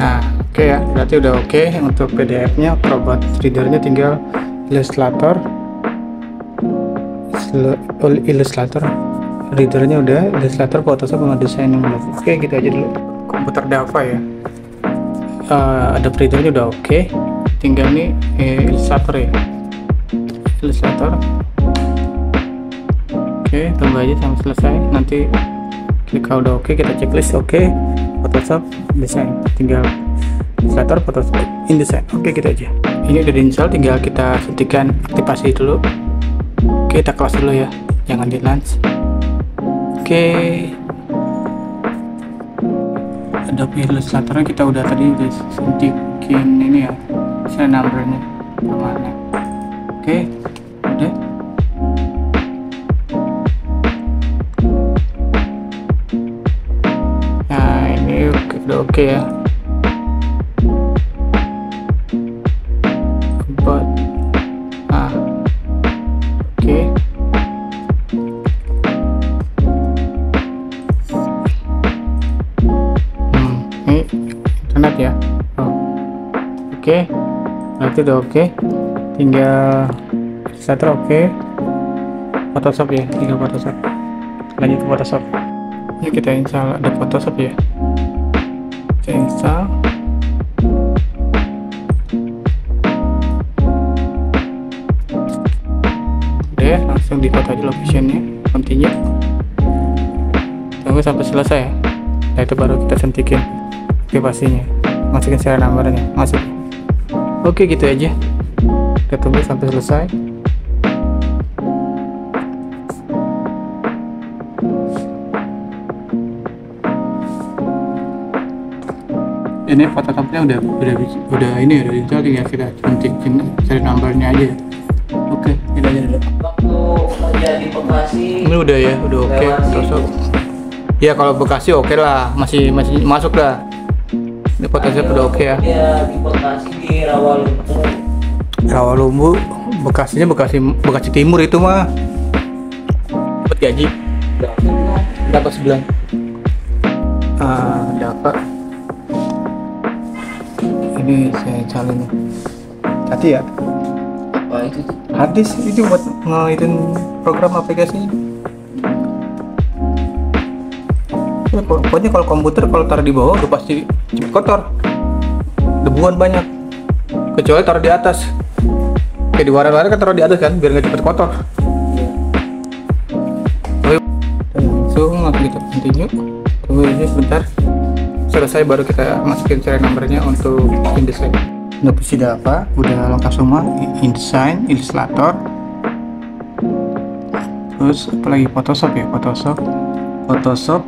Nah, oke ya, berarti udah oke untuk PDF-nya. Acrobat reader-nya tinggal Illustrator, reader-nya udah, Illustrator, Photoshop, sama desain yang belum. Oke, gitu aja dulu. Komputer Java ya, ada reader-nya udah oke. Tinggal nih Illustrator ya, Illustrator. Oke, tunggu aja sampai selesai. Nanti klik udah oke, kita checklist oke. Photoshop, desain, tinggal Illustrator, Photoshop, InDesign. Oke, gitu aja. Ini udah diinstal, tinggal kita suntikan aktivasi dulu. Oke, kita close dulu ya, jangan di launch. Oke, Adobe Illustrator kita udah tadi suntikin ini ya, serial numbernya kemana. Oke, udah. Nah ini udah oke ya. Internet ya. Oke, berarti udah oke. Tinggal Illustrator oke. Photoshop ya, tinggal Photoshop. Lanjut ke Photoshop. Ini kita install ada Photoshop ya. Kita install. Udah, langsung di foto aja locationnya. Continue. Tunggu sampai selesai ya. Nah itu baru kita suntikin aktivasinya, masukin serial numbernya, masuk. Oke, gitu aja. Kita tunggu sampai selesai. Ini Photoshopnya udah ini ya, udah install, tinggal kita suntikin serial numbernya aja. Oke, kita aja dulu. Waktu kerja di Bekasi Ini udah ya, udah oke. lewat Photoshop. Ya kalau Bekasi oke lah, masih masuk dah. Ini Photoshop udah oke ya. Dia di Bekasi di Rawalumbu. Rawalumbu, Bekasinya Bekasi Timur itu mah. Dapat gaji. Dapat sebulan. Dapat. Ini saya calon. Hati ya. Apa itu? Hadis itu buat ngaitin program aplikasi. Ya, pokoknya kalau komputer kalau taruh di bawah udah pasti cepet kotor, debuan banyak. Kecuali taruh di atas. Kayak di waran-waran kan taruh di atas kan biar nggak cepet kotor. Langsung kita continue. Tunggu aja sebentar. Selesai baru kita masukin serial numbernya untuk InDesign. Udah sudah apa? Udah lengkap semua. InDesign, Illustrator. Terus apalagi Photoshop ya, Photoshop,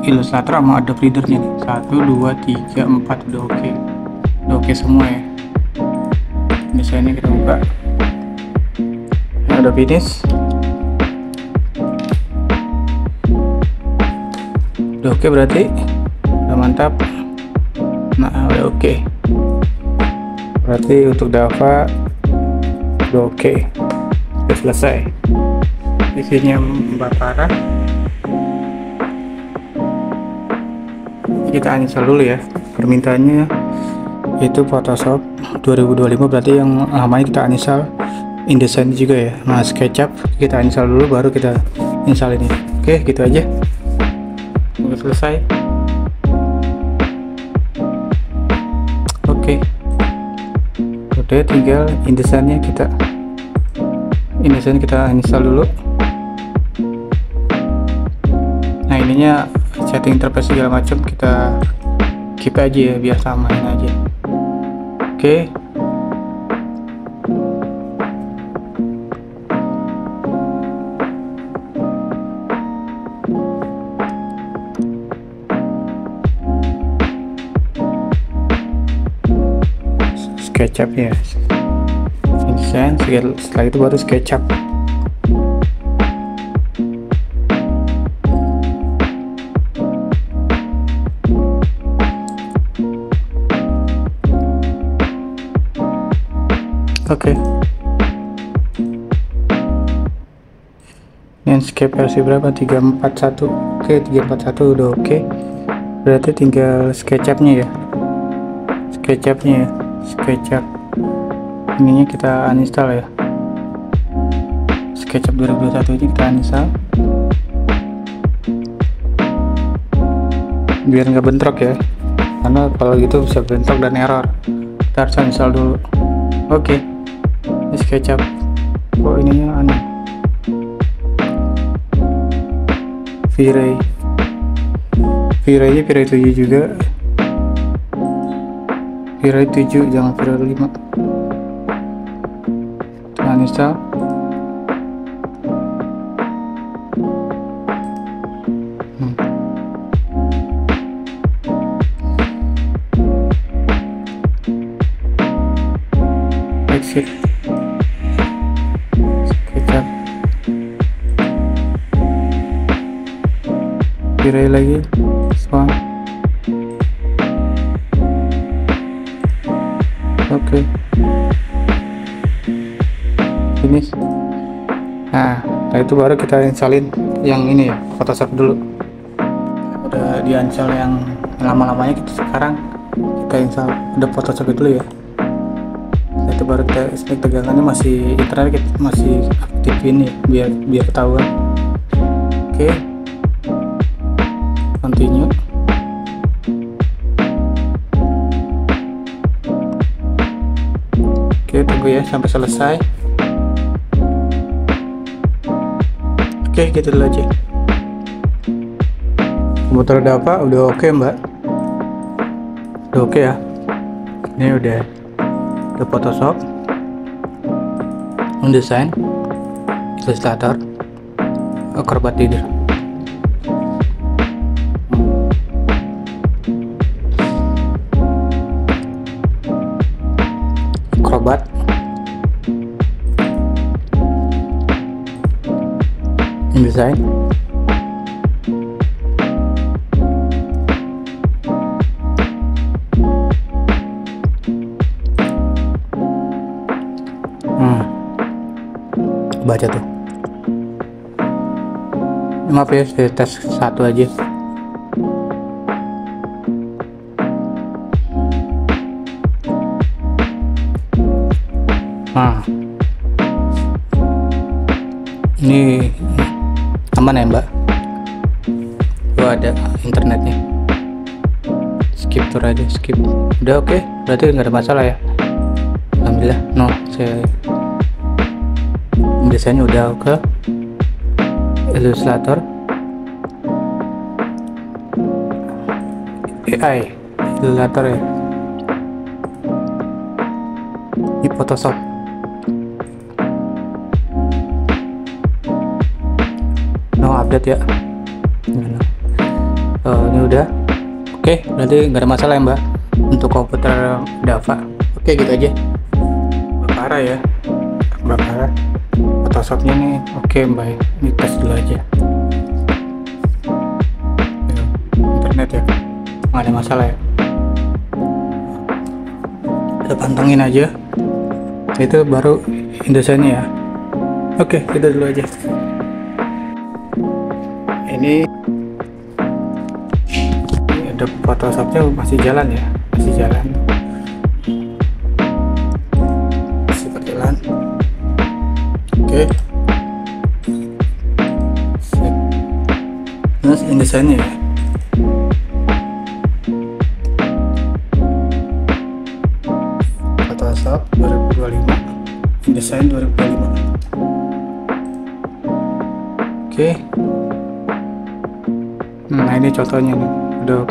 Illustrator sama Adobe Reader-nya nih. 1, 2, 3, 4 udah oke. Udah oke semua ya. Desainnya kita buka. Nah, udah finish. Udah oke berarti. Udah mantap. Nah, udah oke. Berarti untuk Dava udah oke. Udah selesai. Isinya Mbak Farah. Kita uninstall dulu ya. Permintaannya itu Photoshop 2025, berarti yang lamanya kita uninstall. InDesign juga ya. Nah, SketchUp kita uninstall dulu baru kita install ini. Oke, gitu aja. Udah selesai. Oke. Udah tinggal InDesign-nya kita install dulu. Nah, ininya setting interface segala macam kita keep aja ya biar samain aja. Oke. SketchUp ya. InDesign, setelah itu baru SketchUp. Oke. Landscape versi berapa? 341. Oke, 341 udah oke. Berarti tinggal SketchUp-nya ya. SketchUp ininya kita uninstall ya. SketchUp 2021 ini kita uninstall biar nggak bentrok ya, karena kalau gitu bisa bentrok dan error. Kita harus uninstall dulu. Oke. Ini SketchUp. Kok ininya aneh. V-Ray 7 juga. V-Ray 7, jangan V-Ray 5. Kita uninstall. Exit. SketchUp. V-Ray lagi. One. Oke. Finish. Nah, itu baru kita installin yang ini ya, Photoshop dulu. Udah di-install yang lama-lamanya kita sekarang kita install ada Photoshop dulu ya. Nah, itu baru kita spek tegangannya masih internet, kita masih aktifin ya biar ketahuan. Oke. Continue. Oke, tunggu ya sampai selesai. Oke, gitu dulu aja. Komputer udah apa? Udah oke, Mbak. Udah oke ya. Ini udah Photoshop, InDesign, Illustrator, Acrobat Reader. Acrobat, InDesign. Baca tuh. Maaf ya, saya tes satu aja. Nah, ini aman ya Mbak? Tuh ada internetnya. Skip tur aja, skip. Udah oke, berarti nggak ada masalah ya. Alhamdulillah. No, saya biasanya udah ke Illustrator, AI, Illustrator ya. Ini Photoshop. No update ya. Ini udah. Oke, berarti nggak ada masalah ya Mbak untuk komputer Dava. Oke, gitu aja. Bakara ya. Bakara. Photoshopnya nih oke baik, ini tes dulu aja internet ya, nggak ada masalah ya, kita pantengin aja itu baru InDesign ya. Oke, kita dulu aja. Ini ada Photoshopnya masih jalan ya, masih jalan. Oke, terus InDesign ya. Photoshop 2025, InDesign 2025. Oke. Nah ini contohnya nih. Udah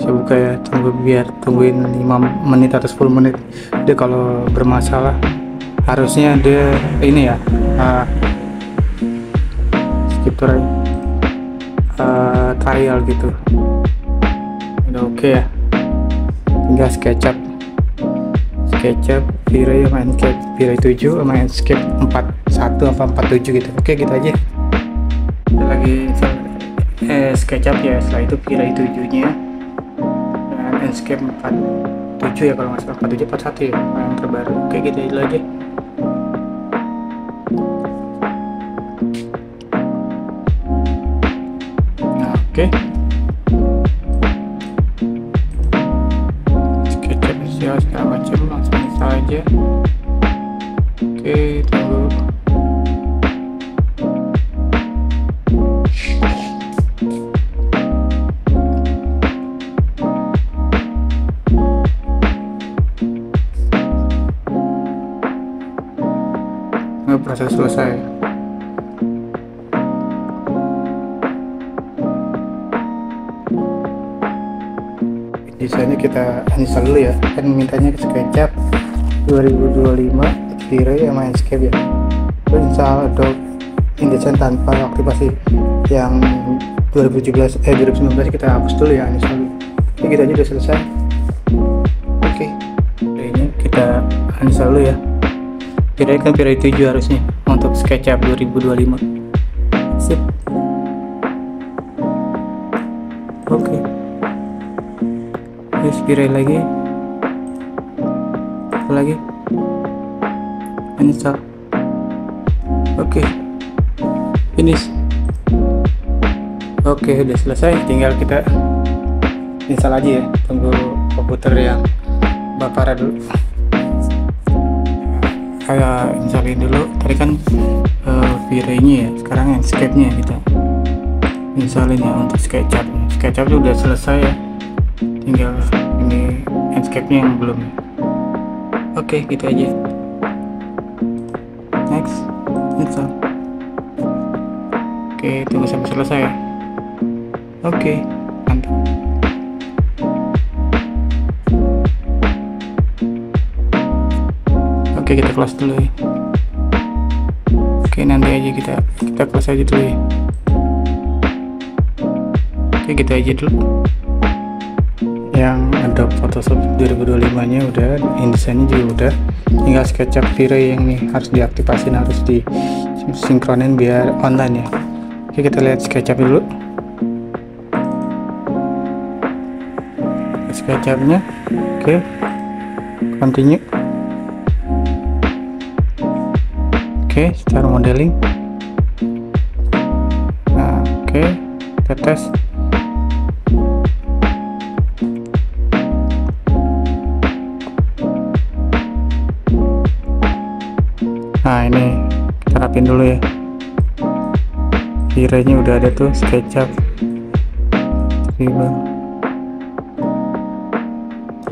saya buka ya, tungguin 5 menit atau 10 menit. Dia kalau bermasalah harusnya dia ini ya, skip trial gitu. Udah oke ya, tinggal SketchUp V-Ray sama Enscape V-Ray 7 sama Enscape 41 apa 47 gitu. Oke, gitu aja. Kita lagi SketchUp ya, setelah itu V-Ray 7 nya dan Enscape 47 ya, kalau nggak salah 47 41 ya yang terbaru. Oke, gitu aja. Oke, SketchUp siap segala macam, langsung install aja. Oke, tunggu. Proses selesai. Desainnya kita install dulu ya, kan mintanya SketchUp 2025 V-Ray sama Enscape ya. Terus install Adobe InDesign tanpa aktivasi. Yang 2019 kita hapus dulu ya, install dulu. Ini kita aja udah selesai. Oke, ini kita install dulu ya. V-Ray kan V-Ray 7 harusnya untuk SketchUp 2025. Sip. Oke. Terus V-Ray lagi. Install. Oke. Finish. Oke, udah selesai. Tinggal kita install aja ya. Tunggu komputer yang Bakara dulu. Kayak installin dulu. Tadi kan V-Ray nya ya, sekarang Enscape nya kita installin ya untuk SketchUp. SketchUp itu udah selesai ya, tinggal ini Enscape nya yang belum. Oke, gitu aja. Next, install. Oke, tunggu sampai selesai ya. Oke, mantap. Oke, kita close dulu ya. Oke, nanti aja kita close aja dulu ya. Oke, gitu aja dulu. Yang Adobe Photoshop 2025 nya udah, InDesign nya juga udah. Tinggal SketchUp V-Ray yang nih harus diaktifasi, harus disinkronin biar online ya. Oke, kita lihat SketchUp dulu. SketchUp-nya. Oke, continue. Oke, start modeling. Nah, oke, kita tes. Nah, ini kita rapin dulu ya. V-Ray-nya udah ada tuh, SketchUp.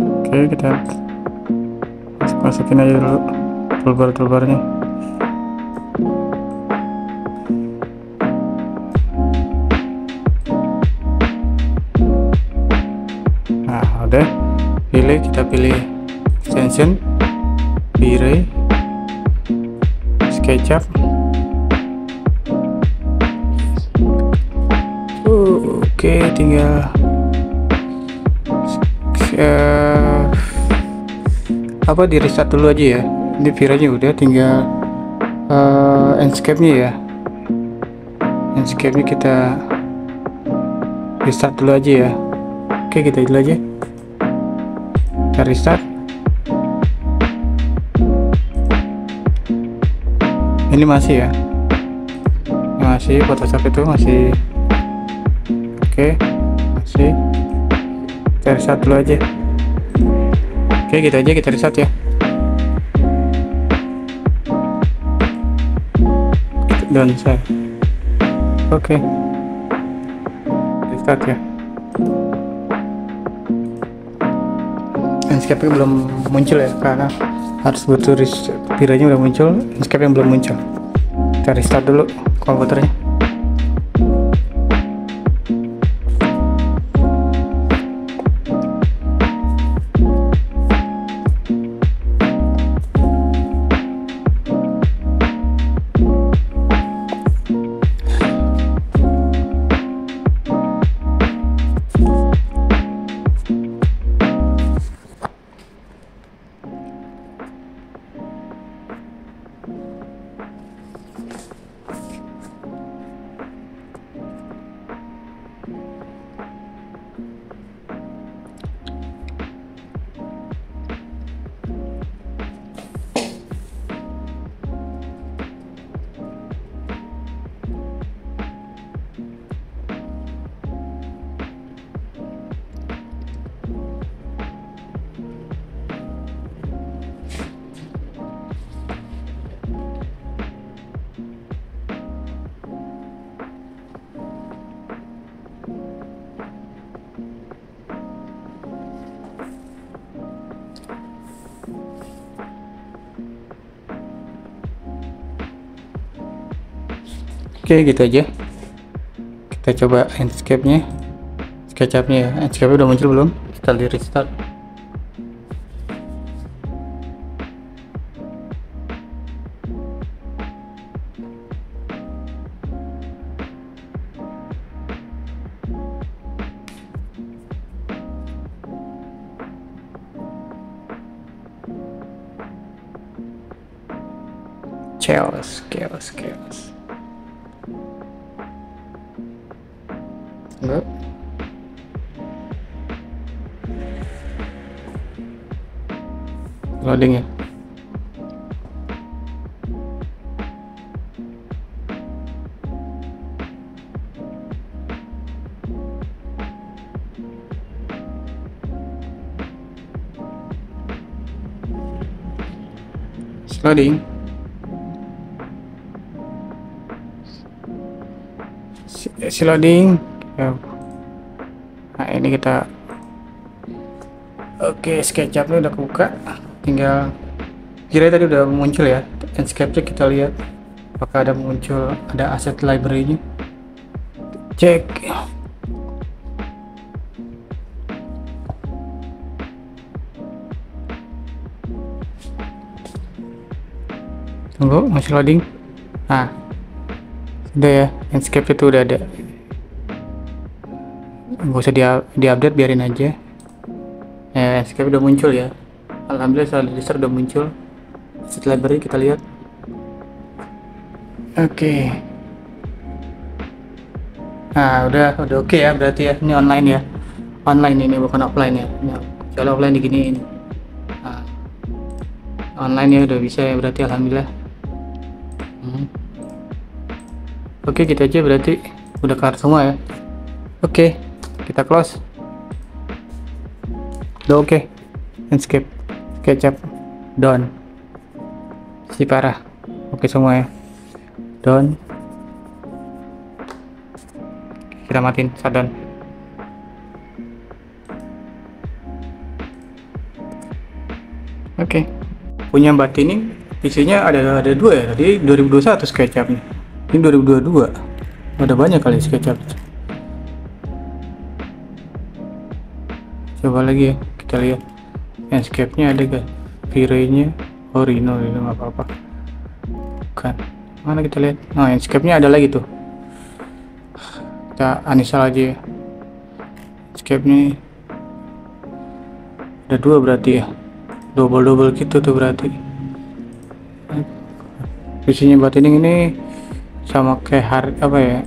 Oke, kita masukin aja dulu toolbar-toolbarnya. Nah, udah. Kita pilih extension, V-Ray, SketchUp. Oke, tinggal di restart dulu aja ya. Ini V-Ray-nya udah, tinggal Enscape-nya ya. Enscape-nya kita restart dulu aja ya. Oke, kita dulu aja. Kita restart. Ini masih ya, masih Photoshop itu masih oke, masih. Kita restart dulu aja. Oke, gitu aja, kita restart ya. Dan saya oke, restart ya. Enscape belum muncul ya, karena harus butuh V-Ray-nya udah muncul, Enscape yang belum muncul. Kita restart dulu komputernya. Oke, gitu aja. Kita coba Enscape-nya, SketchUp-nya ya. Enscape udah muncul belum? Kita di restart. Chaos. Enggak. Loading ya. Loading. Loading ya. Nah, ini kita oke, SketchUp-nya udah kebuka, tinggal kira tadi udah muncul ya. Enscape-nya kita lihat apakah ada muncul, ada aset library-nya. Cek. Tunggu, masih loading. Nah, udah ya, Enscape itu udah ada. Nggak usah di-update, biarin aja. Enscape udah muncul ya. Alhamdulillah, setelah di-restart udah muncul. Set library kita lihat. Oke. Nah, udah oke ya berarti ya. Ini online ya. Online ini bukan offline ya. Ini kalau offline diginiin. Nah, online ya udah bisa ya berarti alhamdulillah. Oke, gitu aja berarti udah kelar semua ya. Oke, kita close. Udah oke. Landscape, SketchUp, done. Si parah. Oke semua ya. Done. Kita matiin shutdown. Oke. Punya Mbak Tini isinya ada dua ya. Tadi 2021 SketchUp nih. Ini 2022. Ada banyak kali SketchUp. Coba lagi ya, kita lihat. Landscape-nya ada gak? V-Ray-nya, Rhino nggak apa-apa. Bukan. Mana kita lihat? Nah, landscape-nya ada lagi tuh. Kita uninstall aja ya. Landscape-nya ada dua berarti ya. Double gitu tuh berarti. Isinya batin ini sama kayak apa ya?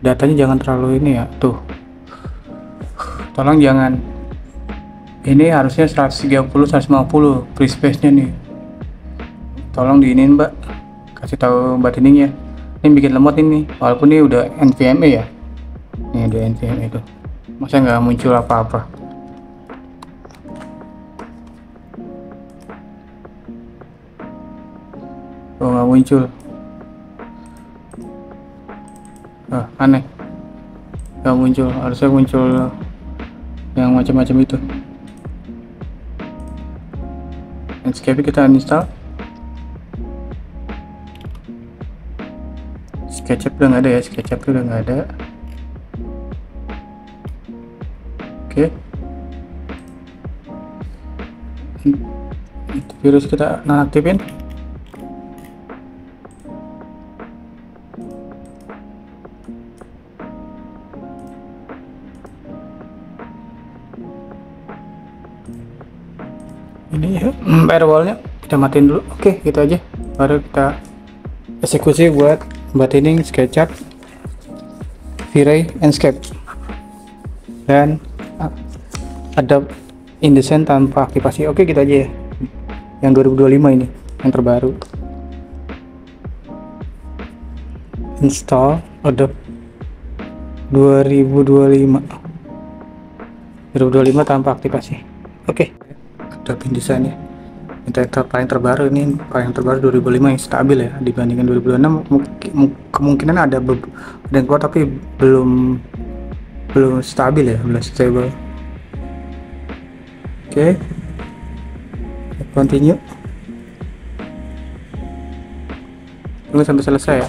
Datanya jangan terlalu ini ya, tuh. Tolong jangan. Ini harusnya 130 150 free space-nya nih. Tolong diinin, Mbak. Kasih tahu Mbak Tining ya. Ini bikin lemot ini, walaupun ini udah NVMe ya. Ini udah NVMe itu. Masa nggak muncul apa-apa? Oh, nggak muncul. Ah, aneh. Nggak muncul, harusnya muncul yang macam-macam itu. Landscape kita uninstall. SketchUp udah nggak ada ya, SketchUp udah nggak ada. Oke. Virus kita nonaktifin. Ini ya, firewallnya kita matiin dulu. Oke, gitu aja. Baru kita eksekusi buat Mbak Tining, SketchUp, V-Ray, Enscape, dan Adobe InDesign tanpa aktivasi. Oke, gitu aja ya. Yang 2025 ini, yang terbaru. Install Adobe 2025 tanpa aktivasi. Oke. Adobe InDesign ya. Ini paling terbaru, ini paling terbaru 2005 yang stabil ya dibandingkan 2026. Kemungkinan ada yang keluar tapi belum stabil ya, belum stable. Oke. Continue. Tunggu sampai selesai ya.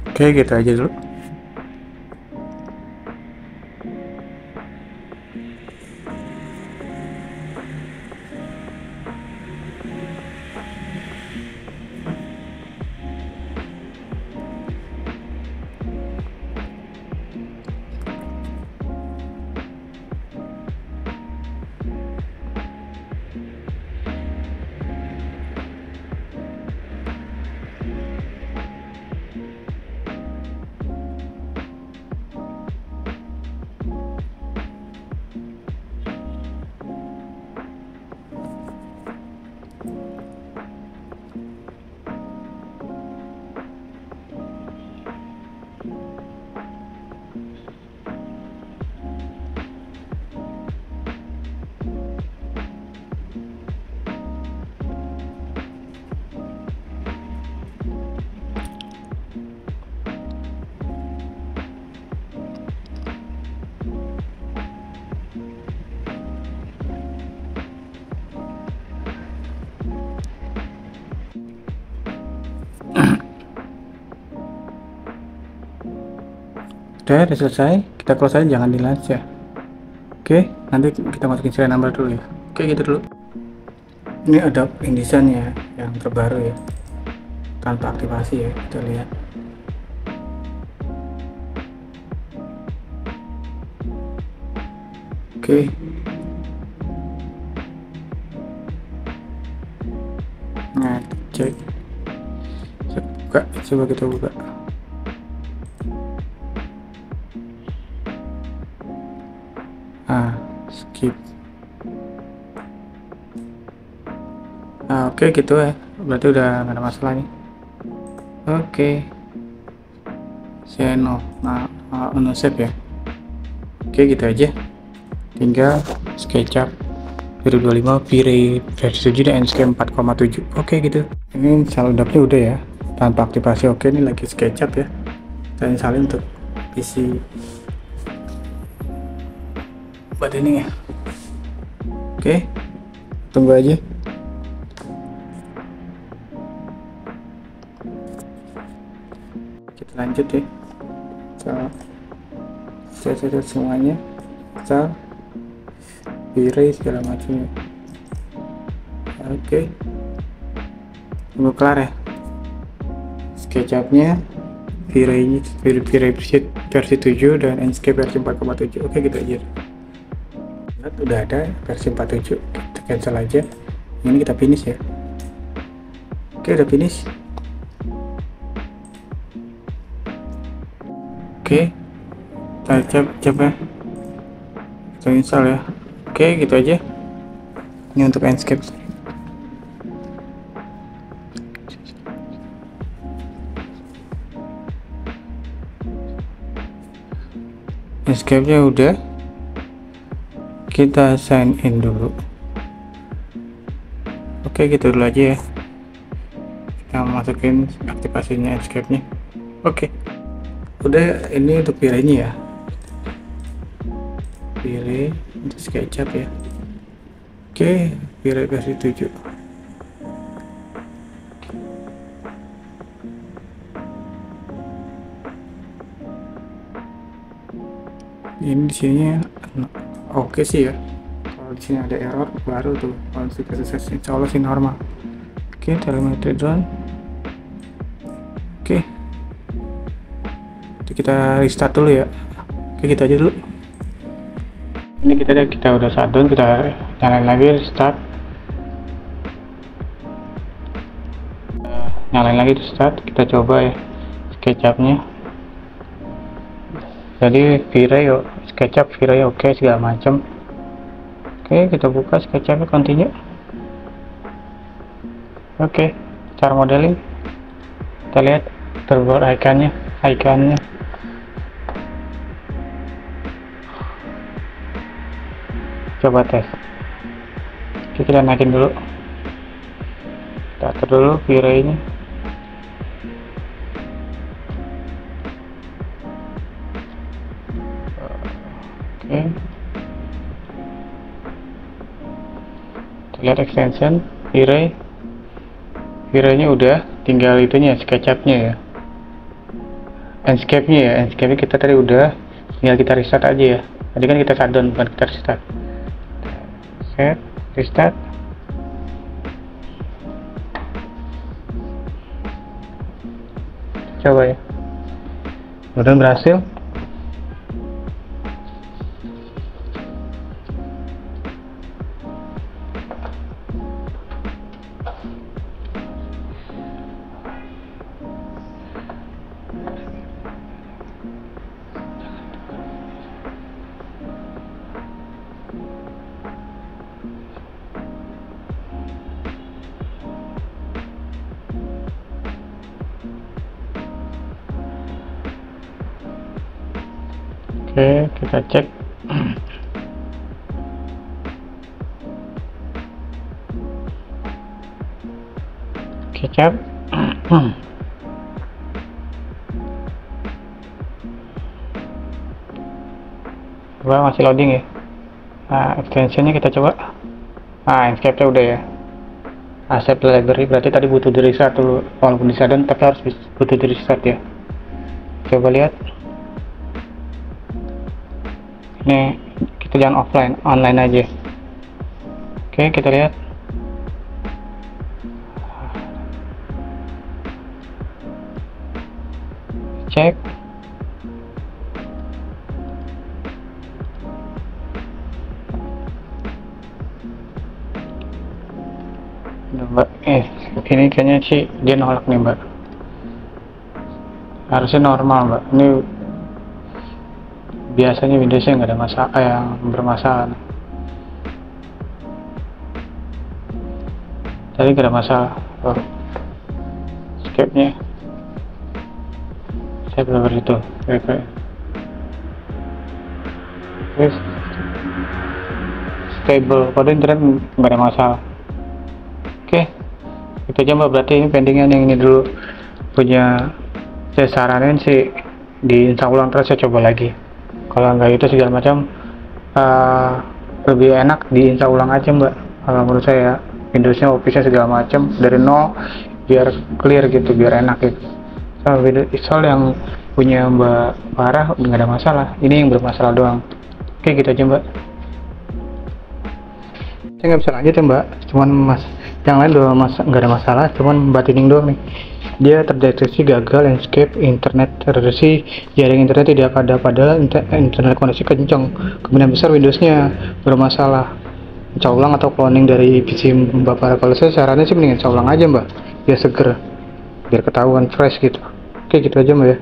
Oke, gitu aja dulu. Udah selesai, kita close aja, jangan di launch ya. Oke, nanti kita masukin serial number dulu ya. Oke, gitu dulu. Ini Adobe InDesign ya, yang terbaru ya, tanpa aktivasi ya, kita lihat. Oke. cek. Buka, coba kita buka. Skip. Oke gitu ya, berarti udah nggak ada masalah nih. Oke, Seno, no save ya. Oke gitu aja, tinggal SketchUp 2025 V-Ray versi 7 dan Enscape 4,7. Oke gitu, ini saludapnya udah ya, tanpa aktivasi. Oke, ini lagi SketchUp ya, dan salin untuk PC buat ini ya. Oke, tunggu aja. Kita lanjut ya. Saya semuanya, V-Ray segala macam ya. Oke, tunggu kelar ya. SketchUp-nya, V-Ray versi 7 dan Enscape versi 4,7. Oke gitu aja. Udah ada versi 47, kita cancel aja. Ini kita finish ya. Oke, udah finish. Oke, kita coba kita install ya. Oke gitu aja. Ini untuk Enscape. Enscape-nya udah, kita sign in dulu. Oke gitu dulu aja ya, kita masukin aktivasinya Enscape-nya. Oke, udah. Ini untuk V-Ray-nya ya, V-Ray untuk SketchUp ya. Oke, V-Ray versi 7. Ini di sini oke sih ya. Kalau di sini ada error baru tuh. Kalau kita sukses, insya Allah sih normal. Oke, telemetry drone. Oke, kita restart dulu ya. Oke, kita aja dulu. Ini kita udah shutdown, kita nyalain lagi, restart. Nyalain lagi, restart. Kita coba ya SketchUp-nya. Jadi V-Ray yuk, SketchUp V-Ray oke segala macam. Oke, kita buka SketchUp, continue. Oke, cara modeling kita lihat terbuat ikonnya. Coba tes. Oke, kita naikin dulu, kita atur dulu V-Ray ini. Oke, lihat extension V-Ray nya udah, tinggal itunya SketchUp-nya ya, Enscape-nya ya. Enscape-nya kita tadi udah, tinggal kita restart aja ya. Tadi kan kita shutdown, bukan kita restart. Set, restart. Coba ya, mudah berhasil. Oke, kita cek. SketchUp. Coba masih loading ya. Nah, extensionnya kita coba. Enscape-nya udah ya. Accept library, berarti tadi butuh di restart dulu. Walaupun di shutdown, tapi harus butuh di restart ya. Coba lihat. Ini kita jangan offline, online aja. Oke, kita lihat. Cek. ini kayaknya sih dia nolak nih mbak, harusnya normal mbak. Ini biasanya Windowsnya nggak ada masalah, yang bermasalah. Tadi nggak ada masalah. Oh, escape-nya saya belum itu. Oke. Terus stable, kode internet nggak ada masalah. Oke, itu aja mbak. Berarti ini pendingan yang ini dulu punya. Saya saranin sih diinstal ulang, terus saya coba lagi. Kalau nggak itu segala macam, lebih enak diinstal ulang aja mbak. Kalau menurut saya Windowsnya, Office-nya segala macam dari nol biar clear gitu, biar enak gitu. So, Windows install yang punya mbak Farah nggak ada masalah, ini yang bermasalah doang. Oke, gitu aja mbak. Saya nggak bisa lanjut ya mbak, cuman yang lain udah nggak ada masalah, cuman batining doang nih. Dia terdeteksi gagal escape internet, terdeteksi jaring internet tidak ada, padahal internet koneksi kencang. Kemungkinan besar Windowsnya bermasalah. Install ulang atau cloning dari PC mbak Farah. Kalau saya sarannya sih mending install ulang aja mbak, biar seger, biar ketahuan fresh gitu. Oke, gitu aja mbak ya.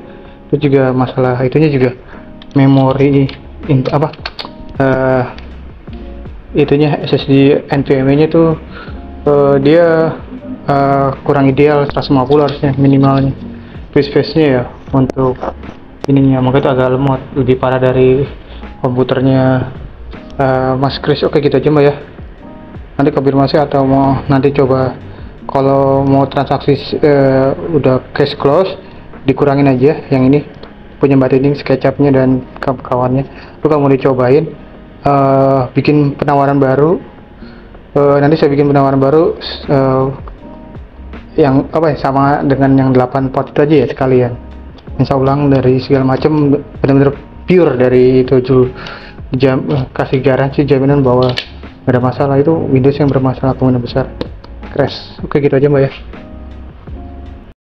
Itu juga masalah itunya juga memori itunya SSD NVMe nya tuh dia kurang ideal, 150 harusnya minimalnya space nya ya untuk ininya, maka itu agak lemot, lebih parah dari komputernya Mas Chris. Oke, gitu aja mbak ya. Nanti konfirmasi atau mau nanti coba kalau mau transaksi udah cash close dikurangin aja yang ini punya mbak Tining, SketchUp-nya dan kawan-kawannya. Lu kamu dicobain bikin penawaran baru. Nanti saya bikin penawaran baru yang sama dengan yang 8 pot itu aja ya sekalian. Insya ulang dari segala macam, benar-benar pure dari 7 jam, kasih garansi jaminan bahwa nggak ada masalah. Itu Windows yang bermasalah kemungkinan besar crash. Oke, gitu aja mbak ya.